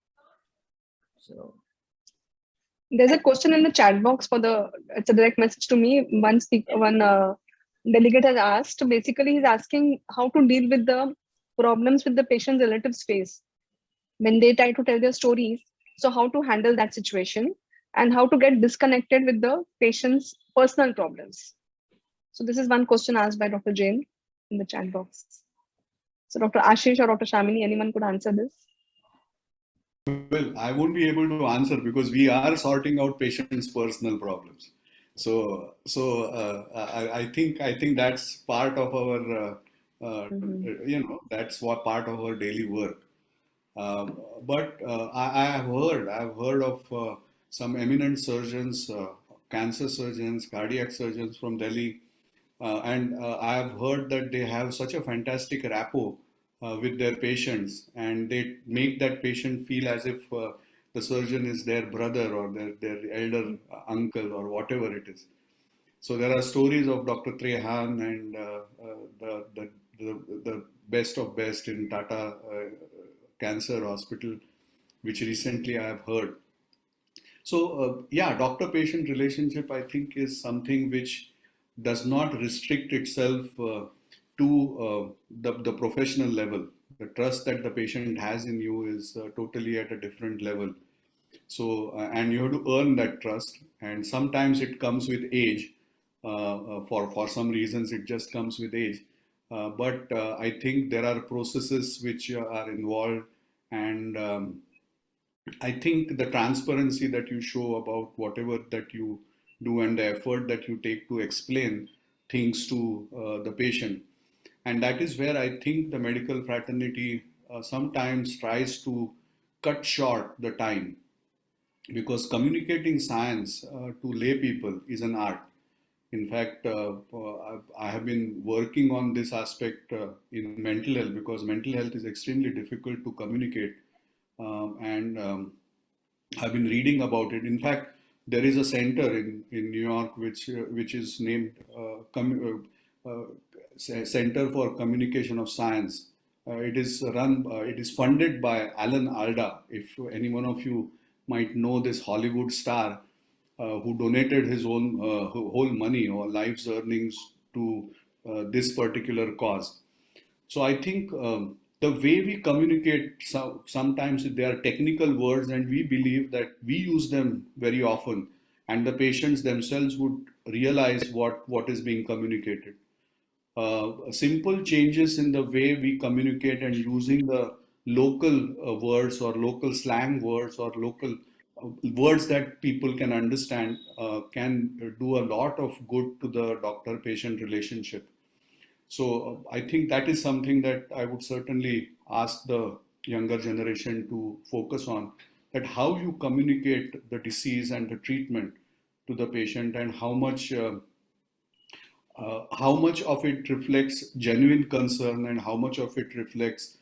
So there's a question in the chat box it's a direct message to me. One delegate has asked, basically he's asking how to deal with the problems with the patient relatives face when they try to tell their stories. So how to handle that situation and how to get disconnected with the patient's personal problems. So this is one question asked by Dr. Jain in the chat box. So Dr. Ashish or Dr. Shamini, anyone could answer this? Well, I won't be able to answer because we are sorting out patients' personal problems. So I think that's part of our that's what part of our daily work. But I've heard of some eminent surgeons, cancer surgeons, cardiac surgeons from Delhi, and I've heard that they have such a fantastic rapport with their patients, and they make that patient feel as if the surgeon is their brother or their elder uncle or whatever it is. So there are stories of Dr. Trehan and the best of best in Tata Cancer Hospital, which recently I have heard. So doctor-patient relationship, I think, is something which does not restrict itself to the professional level. The trust that the patient has in you is totally at a different level. So, and you have to earn that trust. And sometimes it comes with age. For some reasons, it just comes with age. But I think there are processes which are involved, and I think the transparency that you show about whatever that you do and the effort that you take to explain things to the patient. And that is where I think the medical fraternity sometimes tries to cut short the time, because communicating science to lay people is an art. In fact, I have been working on this aspect in mental health, because mental health is extremely difficult to communicate. I've been reading about it. In fact, there is a center in New York which is named Center for Communication of Science. It is funded by Alan Alda. If any one of you might know this Hollywood star, who donated his own whole money or life's earnings to this particular cause. So I think the way we communicate, sometimes there are technical words and we believe that we use them very often, and the patients themselves would realize what is being communicated. Simple changes in the way we communicate and using the local words or local slang words or local words that people can understand can do a lot of good to the doctor-patient relationship. So I think that is something that I would certainly ask the younger generation to focus on, that how you communicate the disease and the treatment to the patient, and how much of it reflects genuine concern and how much of it reflects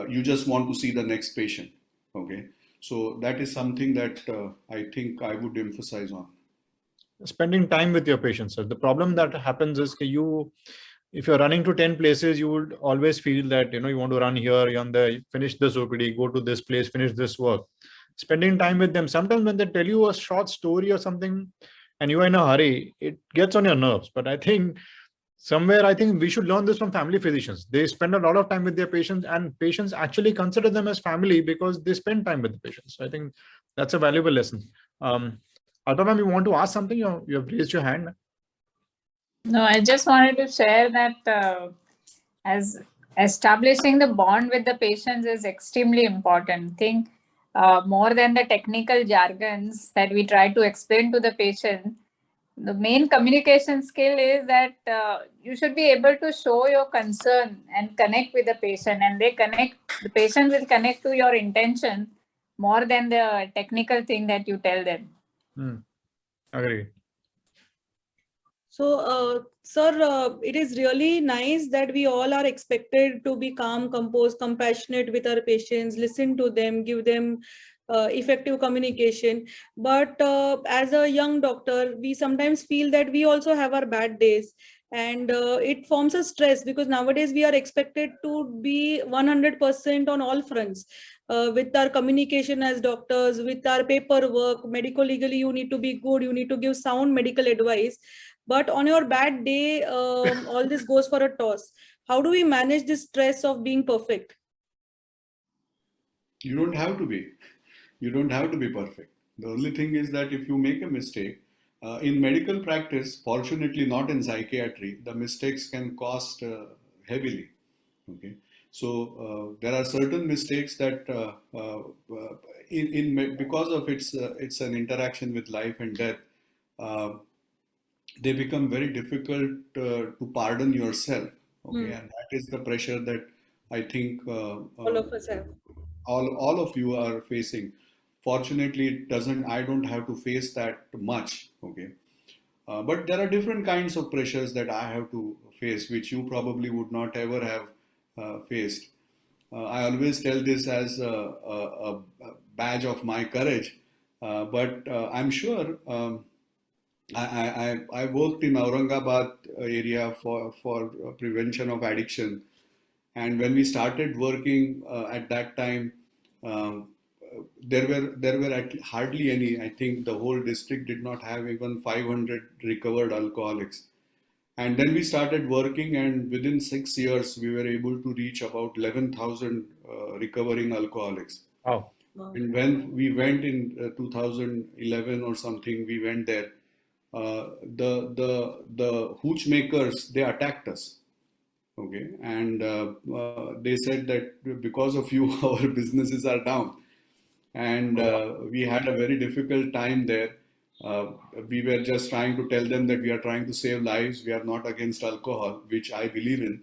you just want to see the next patient. Okay, so that is something that I think I would emphasize on. Spending time with your patients. So the problem that happens is if you're running to 10 places, you would always feel that, you want to run here, you're on the finish this OPD, go to this place, finish this work. Spending time with them. Sometimes when they tell you a short story or something and you are in a hurry, it gets on your nerves. But I think we should learn this from family physicians. They spend a lot of time with their patients, and patients actually consider them as family because they spend time with the patients. So I think that's a valuable lesson. Alpa ma'am, you want to ask something? You have raised your hand. No, I just wanted to share that as establishing the bond with the patients is extremely important. I think more than the technical jargons that we try to explain to the patient, the main communication skill is that you should be able to show your concern and connect with the patient, and the patient will connect to your intention more than the technical thing that you tell them. Agree. So, sir, it is really nice that we all are expected to be calm, composed, compassionate with our patients, listen to them, give them effective communication. But as a young doctor, we sometimes feel that we also have our bad days. And it forms a stress because nowadays we are expected to be 100% on all fronts. With our communication as doctors, with our paperwork, medical legally, you need to be good, you need to give sound medical advice. But on your bad day, all this goes for a toss. How do we manage this stress of being perfect? You don't have to be. You don't have to be perfect. The only thing is that if you make a mistake, in medical practice, fortunately not in psychiatry, the mistakes can cost heavily. Okay, so there are certain mistakes that because of it's an interaction with life and death, they become very difficult to pardon yourself. Okay, and that is the pressure that I think All of us have. all of you are facing. Fortunately, I don't have to face that much. Okay, but there are different kinds of pressures that I have to face, which you probably would not ever have faced. I always tell this as a badge of my courage, but I'm sure. I worked in Aurangabad area for prevention of addiction, and when we started working at that time, there were hardly any. I think the whole district did not have even 500 recovered alcoholics. And then we started working, and within 6 years, we were able to reach about 11,000 recovering alcoholics. Wow. And when we went in 2011 or something, we went there. The hooch makers, they attacked us. Okay, and they said that because of you, our businesses are down. And we had a very difficult time there. We were just trying to tell them that we are trying to save lives. We are not against alcohol, which I believe in.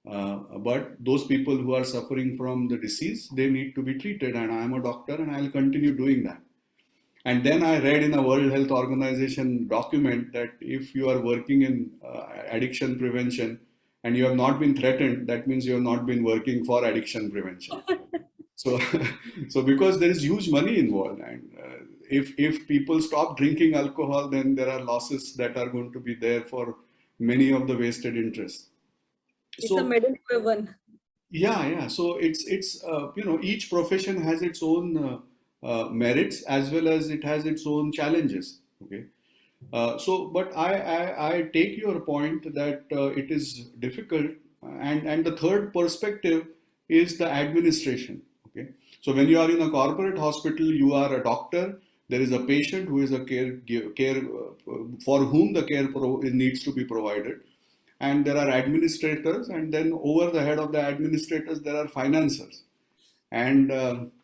But those people who are suffering from the disease, they need to be treated. And I am a doctor and I'll continue doing that. And then I read in a World Health Organization document that if you are working in addiction prevention and you have not been threatened, that means you have not been working for addiction prevention. So because there is huge money involved, and if people stop drinking alcohol, then there are losses that are going to be there for many of the vested interests. It's a medal for one. Yeah. So it's each profession has its own merits as well as it has its own challenges. Okay. But I take your point that it is difficult, and the third perspective is the administration. Okay, so when you are in a corporate hospital, you are a doctor. There is a patient who is a care for whom the care needs to be provided, and there are administrators, and then over the head of the administrators there are financiers, and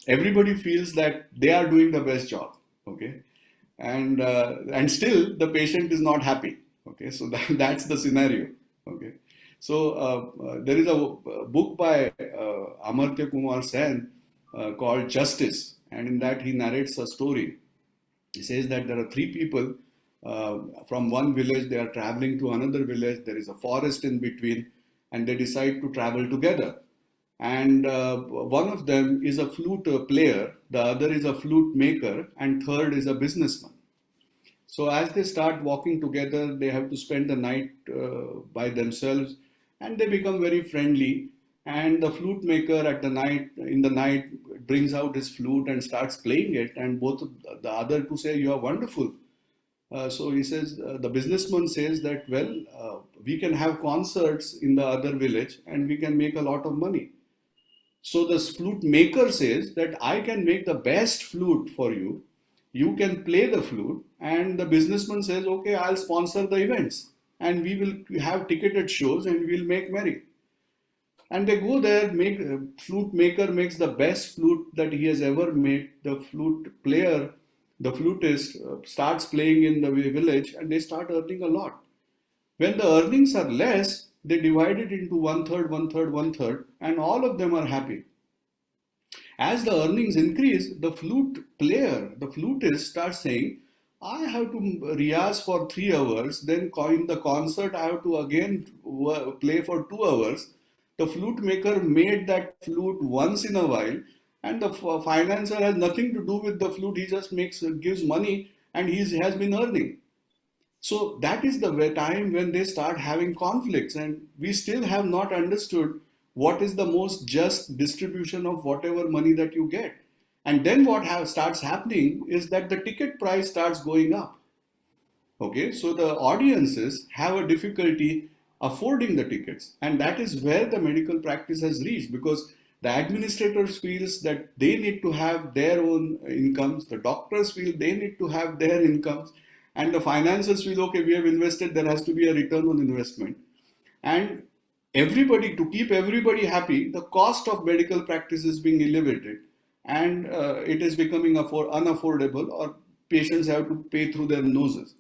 everybody feels that they are doing the best job. Okay, and still the patient is not happy. Okay, so that's the scenario. Okay, so there is a book by Amartya Kumar Sen called Justice, and in that he narrates a story. He says that there are three people from one village. They are traveling to another village. There is a forest in between, and they decide to travel together. And one of them is a flute player, the other is a flute maker, and third is a businessman. So as they start walking together, they have to spend the night by themselves, and they become very friendly. And the flute maker in the night brings out his flute and starts playing it, and both the other two say, "You are wonderful." So he says, the businessman says that, well, we can have concerts in the other village and we can make a lot of money. So the flute maker says that I can make the best flute for you. You can play the flute. And the businessman says, okay, I'll sponsor the events and we will have ticketed shows and we'll make merry. And they go there, flute maker makes the best flute that he has ever made. The flute player, the flutist starts playing in the village and they start earning a lot. When the earnings are less, they divide it into 1/3, 1/3, 1/3, and all of them are happy. As the earnings increase, the flute player, the flutist starts saying, I have to riyaz for 3 hours, then in the concert I have to again play for 2 hours. The flute maker made that flute once in a while, and the financer has nothing to do with the flute. He just gives money, and he has been earning. So that is the time when they start having conflicts, and we still have not understood what is the most just distribution of whatever money that you get. And then what starts happening is that the ticket price starts going up. Okay, so the audiences have a difficulty affording the tickets, and that is where the medical practice has reached, because the administrators feels that they need to have their own incomes, the doctors feel they need to have their incomes, and the financiers feel, okay, we have invested, there has to be a return on investment. And everybody, to keep everybody happy, the cost of medical practice is being elevated, and it is becoming unaffordable, or patients have to pay through their noses.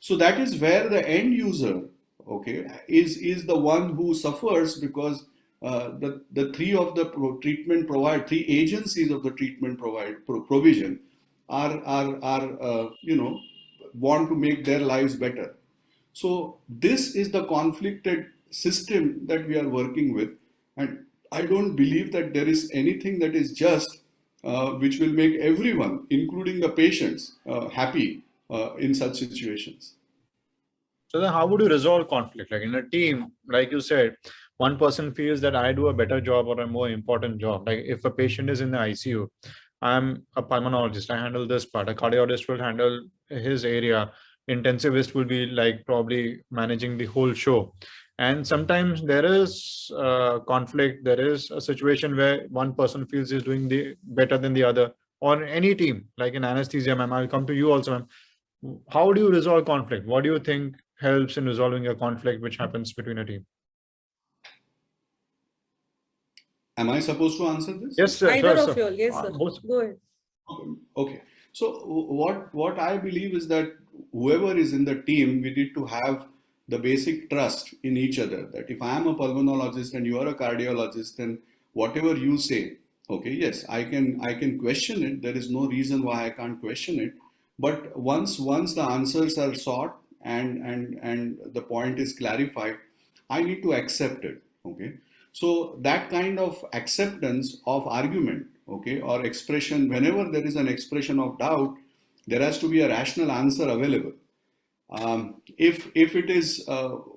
So that is where the end user, okay, is the one who suffers, because the three of the three agencies of the treatment provision are want to make their lives better. So this is the conflicted system that we are working with, and I don't believe that there is anything that is just which will make everyone, including the patients, happy in such situations. So then how would you resolve conflict? Like in a team, like you said, one person feels that I do a better job or a more important job. Like if a patient is in the ICU, I'm a pulmonologist, I handle this part, a cardiologist will handle his area, intensivist will be like probably managing the whole show. And sometimes there is conflict, there is a situation where one person feels is doing better than the other, or any team, like in anesthesia, ma'am, I'll come to you also, ma'am. How do you resolve conflict? What do you think helps in resolving a conflict which happens between a team? Am I supposed to answer this? Yes, sir. Either sir, of you all. Yes, sir. Go ahead. Okay. So what I believe is that whoever is in the team, we need to have the basic trust in each other. That if I am a pulmonologist and you are a cardiologist, then whatever you say, okay, yes, I can question it. There is no reason why I can't question it. But once the answers are sought and the point is clarified, I need to accept it. Okay. So that kind of acceptance of argument, okay, or expression, whenever there is an expression of doubt, there has to be a rational answer available. If it is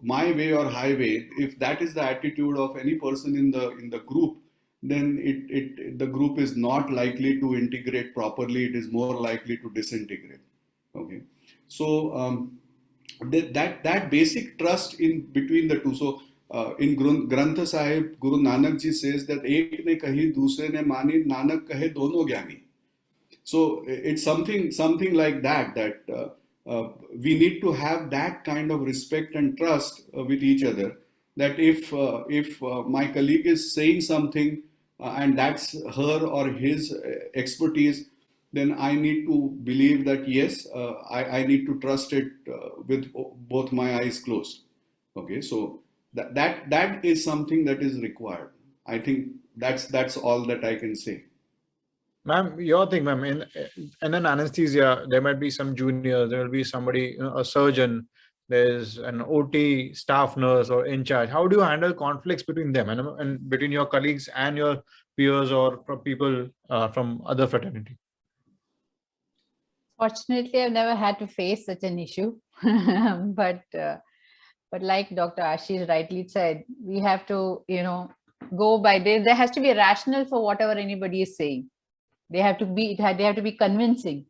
my way or highway, if that is the attitude of any person in the group, then the group is not likely to integrate properly. It is more likely to disintegrate. Okay. So that basic trust in between the two. So in Granth Sahib, Guru Nanak ji says that ek ne kahi dusre ne mani, Nanak kahe dono gyani. So it's something like that, we need to have that kind of respect and trust with each other, that if my colleague is saying something and that's her or his expertise, then I need to believe that yes, I need to trust it with both my eyes closed. Okay, so that is something that is required. I think that's all that I can say. Ma'am, your thing, ma'am, in an anesthesia, there might be some juniors, there will be somebody, a surgeon, there's an OT staff nurse or in charge. How do you handle conflicts between them and between your colleagues and your peers or people from other fraternity? Fortunately, I've never had to face such an issue, but like Dr. Ashish rightly said, we have to, go by this. There has to be a rationale for whatever anybody is saying. They have to be convincing,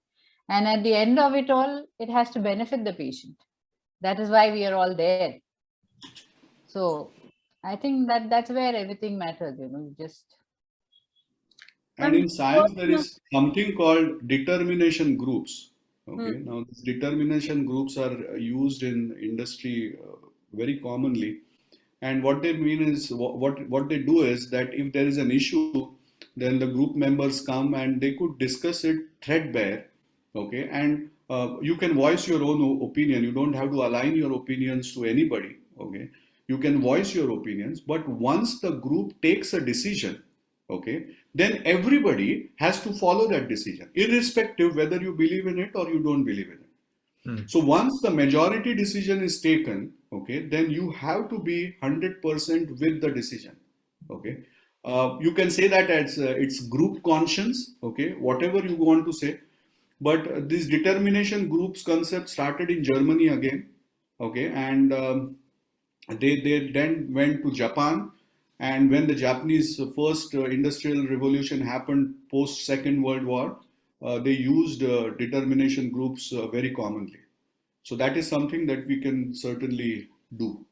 and at the end of it all, it has to benefit the patient. That is why we are all there. So I think that's where everything matters. Just. And in science, there is something called determination groups. Okay, now these determination groups are used in industry very commonly, and what they mean is what they do is that if there is an issue, then the group members come and they could discuss it threadbare. Okay, and you can voice your own opinion. You don't have to align your opinions to anybody. Okay, you can voice your opinions, but once the group takes a decision, okay, then everybody has to follow that decision, irrespective whether you believe in it or you don't believe in it. So once the majority decision is taken, okay, then you have to be 100% with the decision. Okay, you can say that as it's group conscience. Okay, whatever you want to say, but this determination groups concept started in Germany again. Okay, and they then went to Japan. And when the Japanese first industrial revolution happened post Second World War, they used determination groups very commonly. So that is something that we can certainly do.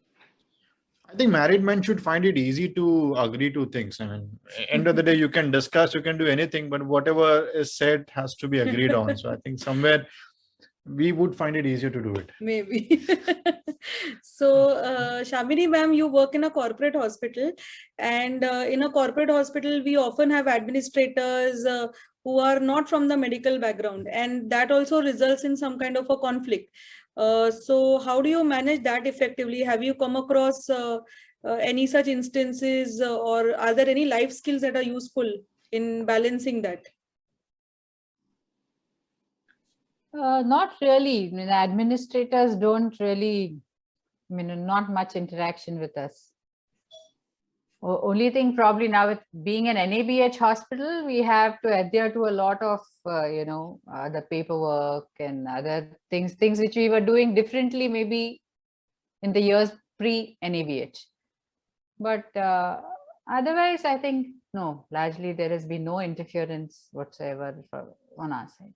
I think married men should find it easy to agree to things. I mean, end of the day, you can discuss, you can do anything, but whatever is said has to be agreed on. So I think somewhere we would find it easier to do it. Maybe. So, Shamini ma'am, you work in a corporate hospital, and in a corporate hospital, we often have administrators who are not from the medical background, and that also results in some kind of a conflict. So how do you manage that effectively? Have you come across any such instances, or are there any life skills that are useful in balancing that? Not really. I mean, the administrators don't really, not much interaction with us. Only thing probably now, with being an NABH hospital, we have to adhere to a lot of, the paperwork and other things which we were doing differently maybe in the years pre-NABH. But otherwise, I think, no, largely there has been no interference whatsoever on our side.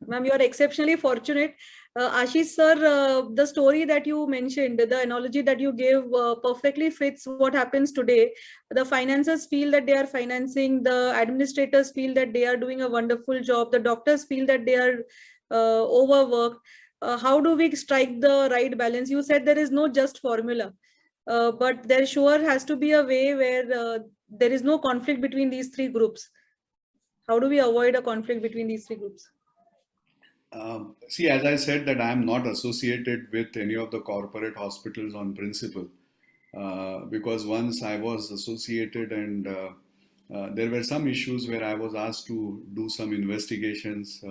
Ma'am, you are exceptionally fortunate. Ashish sir, the story that you mentioned, the analogy that you gave perfectly fits what happens today. The financiers feel that they are financing, the administrators feel that they are doing a wonderful job, the doctors feel that they are overworked. How do we strike the right balance? You said there is no just formula, but there sure has to be a way where there is no conflict between these three groups. How do we avoid a conflict between these three groups? See, as I said, that I am not associated with any of the corporate hospitals on principle, because once I was associated, and there were some issues where I was asked to do some investigations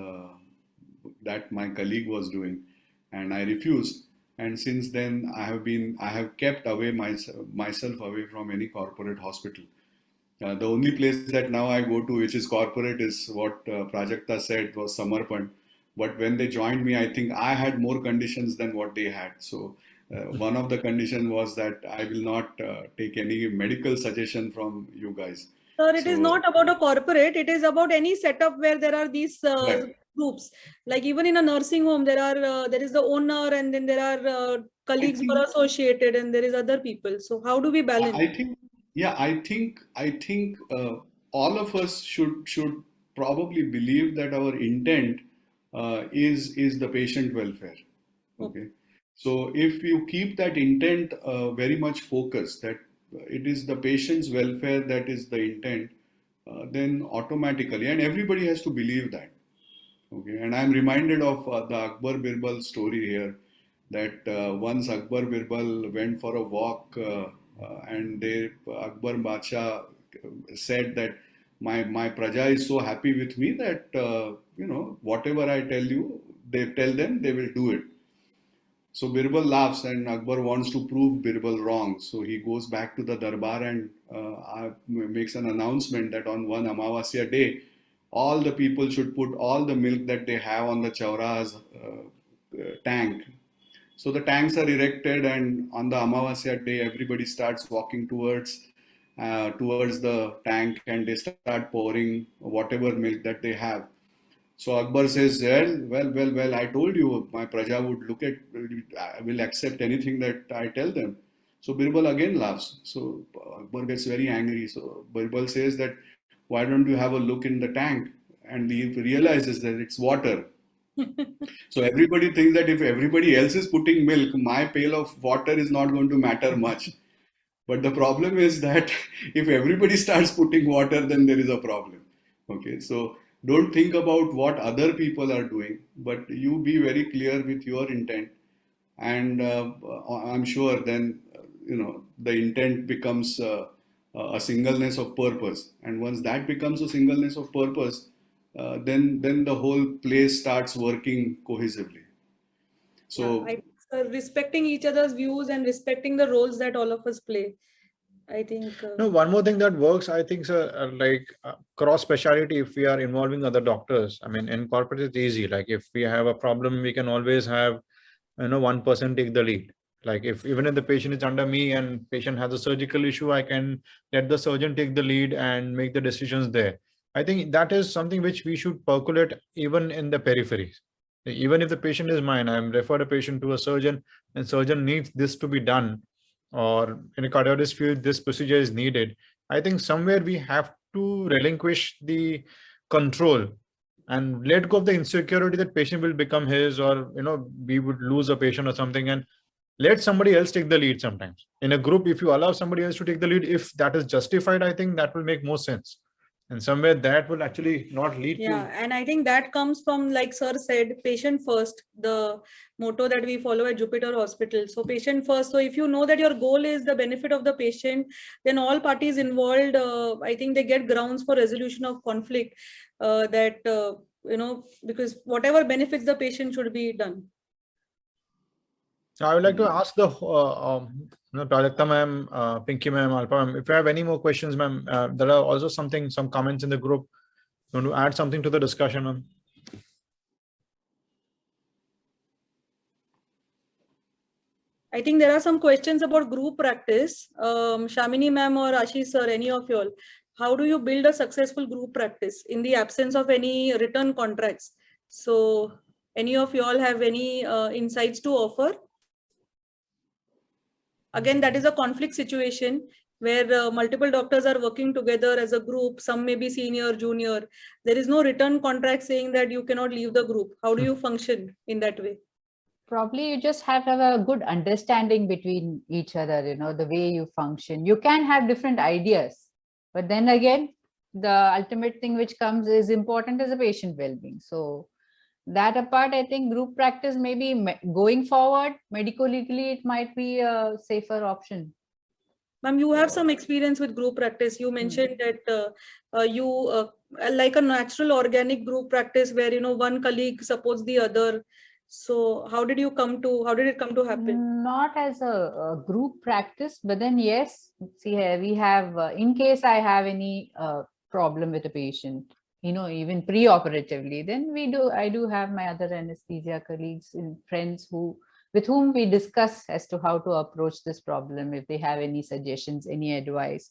that my colleague was doing, and I refused. And since then, I have kept away myself away from any corporate hospital. The only place that now I go to, which is corporate, is what Prajakta said was Samarpan. But when they joined me, I think I had more conditions than what they had. So one of the conditions was that I will not take any medical suggestion from you guys. Sir, it is not about a corporate. It is about any setup where there are these groups. Like even in a nursing home, there is the owner, and then there are colleagues who are associated, and there is other people. So how do we balance? I think, yeah, I think all of us should probably believe that our intent is the patient welfare. Okay. So if you keep that intent very much focused, that it is the patient's welfare that is the intent, then automatically, and everybody has to believe that. Okay. And I'm reminded of the Akbar Birbal story here, that once Akbar Birbal went for a walk and Akbar Bacha said that my praja is so happy with me that whatever I tell you, tell them, they will do it. So Birbal laughs and Akbar wants to prove Birbal wrong. So he goes back to the darbar and makes an announcement that on one Amavasya day, all the people should put all the milk that they have on the Chaura's tank. So the tanks are erected, and on the Amavasya day, everybody starts walking towards the tank, and they start pouring whatever milk that they have. So Akbar says, well, I told you my praja would will accept anything that I tell them. So Birbal again laughs. So Akbar gets very angry. So Birbal says that, why don't you have a look in the tank? And he realizes that it's water. So everybody thinks that if everybody else is putting milk, my pail of water is not going to matter much. But the problem is that if everybody starts putting water, then there is a problem. Okay, so don't think about what other people are doing, but you be very clear with your intent. And I'm sure then, the intent becomes a singleness of purpose. And once that becomes a singleness of purpose, then the whole place starts working cohesively. So respecting each other's views and respecting the roles that all of us play. I think. No, one more thing that works, I think, sir, like cross speciality. If we are involving other doctors, I mean, in corporate it's easy. Like if we have a problem, we can always have, one person take the lead. Like even if the patient is under me and patient has a surgical issue, I can let the surgeon take the lead and make the decisions there. I think that is something which we should percolate even in the peripheries. Even if the patient is mine, I'm referred a patient to a surgeon, and surgeon needs this to be done, or in a cardiologist field, this procedure is needed. I think somewhere we have to relinquish the control and let go of the insecurity that patient will become his, or we would lose a patient or something, and let somebody else take the lead. Sometimes in a group, if you allow somebody else to take the lead, if that is justified, I think that will make more sense. And somewhere that will actually not lead to. Yeah, and I think that comes from, like sir said, patient first, the motto that we follow at Jupiter Hospital. So patient first. So if you know that your goal is the benefit of the patient, then all parties involved, I think they get grounds for resolution of conflict, because whatever benefits the patient should be done. I would like to ask the Prajakta ma'am, Pinky ma'am, Alpa ma'am, if you have any more questions, ma'am. There are also some comments in the group. You want to add something to the discussion, ma'am? I think there are some questions about group practice. Shamini ma'am or Ashish sir, any of you all, how do you build a successful group practice in the absence of any written contracts? So any of you all have any insights to offer? Again, that is a conflict situation where multiple doctors are working together as a group. Some may be senior, junior. There is no written contract saying that you cannot leave the group. How do you function in that way? Probably you just have to have a good understanding between each other, the way you function. You can have different ideas, but then again, the ultimate thing which comes is important is the patient well-being. So that apart, I think group practice maybe going forward, medico-legally, it might be a safer option. Ma'am, you have some experience with group practice. You mentioned that you like a natural organic group practice where, one colleague supports the other. So how did it come to happen? Not as a group practice, but then yes, see here we have, in case I have any problem with a patient, even pre-operatively, then I do have my other anesthesia colleagues and friends with whom we discuss as to how to approach this problem, if they have any suggestions, any advice.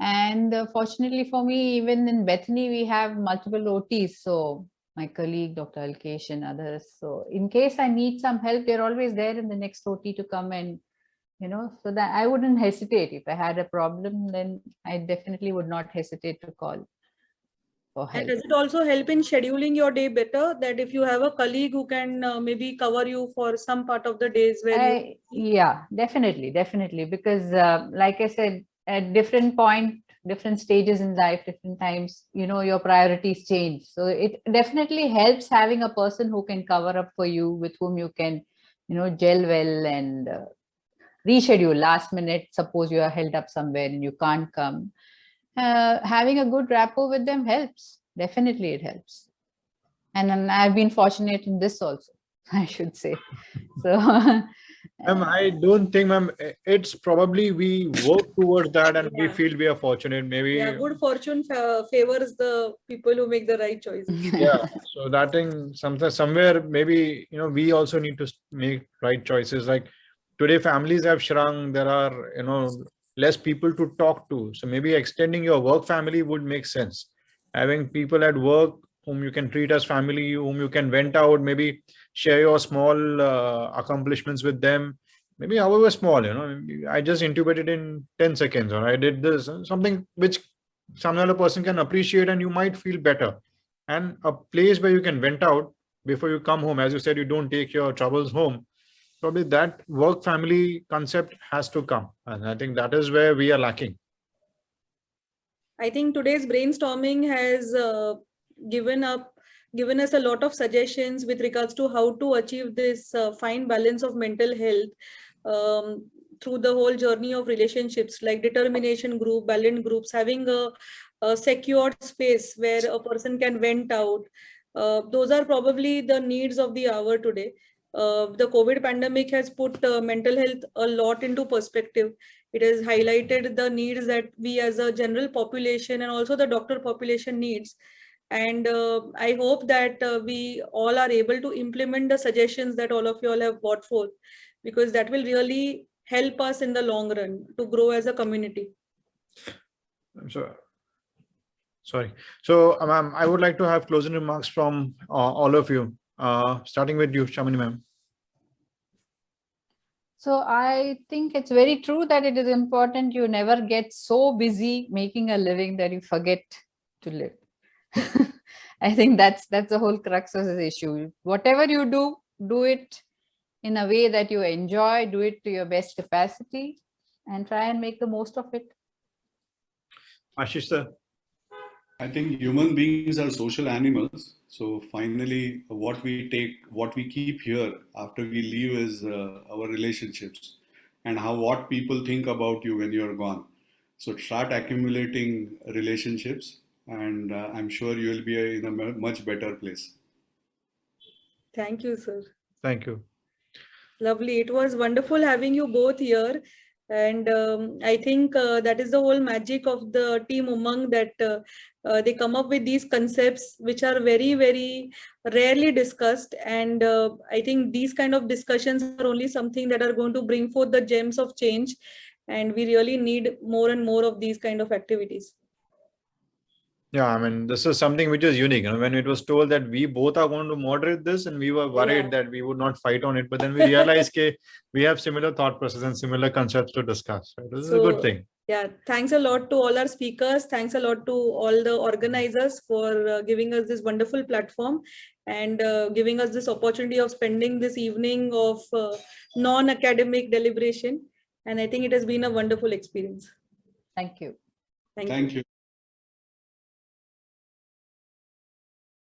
And fortunately for me, even in Bethany, we have multiple OTs. So my colleague, Dr. Alkesh, and others. So in case I need some help, they're always there in the next OT to come and, so that I wouldn't hesitate. If I had a problem, then I definitely would not hesitate to call for help. And does it also help in scheduling your day better, that if you have a colleague who can maybe cover you for some part of the days where Yeah, definitely, because like I said, at different stages in life, different times, your priorities change. So it definitely helps having a person who can cover up for you, with whom you can, gel well and reschedule last minute. Suppose you are held up somewhere and you can't come. Having a good rapport with them helps. Definitely it helps. And I've been fortunate in this also, I should say. So Ma'am, I don't think, ma'am, it's probably we work towards that and we feel we are fortunate. Maybe good fortune favors the people who make the right choices. Yeah, so that thing somewhere maybe we also need to make right choices. Like today, families have shrunk. There are less people to talk to. So maybe extending your work family would make sense. Having people at work whom you can treat as family, whom you can vent out, maybe share your small accomplishments with them. Maybe however small, I just intubated in 10 seconds, or I did this, something which some other person can appreciate, and you might feel better. And a place where you can vent out before you come home. As you said, you don't take your troubles home. Probably that work family concept has to come. And I think that is where we are lacking. I think today's brainstorming has given us a lot of suggestions with regards to how to achieve this fine balance of mental health through the whole journey of relationships, like determination group, balance groups, having a secured space where a person can vent out. Those are probably the needs of the hour today. The COVID pandemic has put mental health a lot into perspective. It has highlighted the needs that we as a general population and also the doctor population needs. And I hope that we all are able to implement the suggestions that all of you all have brought forth, because that will really help us in the long run to grow as a community. Sorry. So, ma'am, I would like to have closing remarks from all of you, starting with you, Shamini ma'am. So I think it's very true that it is important you never get so busy making a living that you forget to live. I think that's the whole crux of this issue. Whatever you do it in a way that you enjoy, do it to your best capacity, and try and make the most of it. Ashish sir. I think human beings are social animals. So finally, what we keep here after we leave is our relationships, and what people think about you when you're gone. So start accumulating relationships, and I'm sure you will be in a much better place. Thank you, sir. Thank you. Lovely. It was wonderful having you both here. And I think that is the whole magic of the team UMANG, that they come up with these concepts which are very, very rarely discussed. And I think these kind of discussions are only something that are going to bring forth the gems of change. And we really need more and more of these kind of activities. Yeah, I mean, this is something which is unique. When it was told that we both are going to moderate this, and we were worried that we would not fight on it, but then we realized we have similar thought process and similar concepts to discuss. Right? This is a good thing. Yeah, thanks a lot to all our speakers. Thanks a lot to all the organizers for giving us this wonderful platform and giving us this opportunity of spending this evening of non-academic deliberation. And I think it has been a wonderful experience. Thank you. Thank you.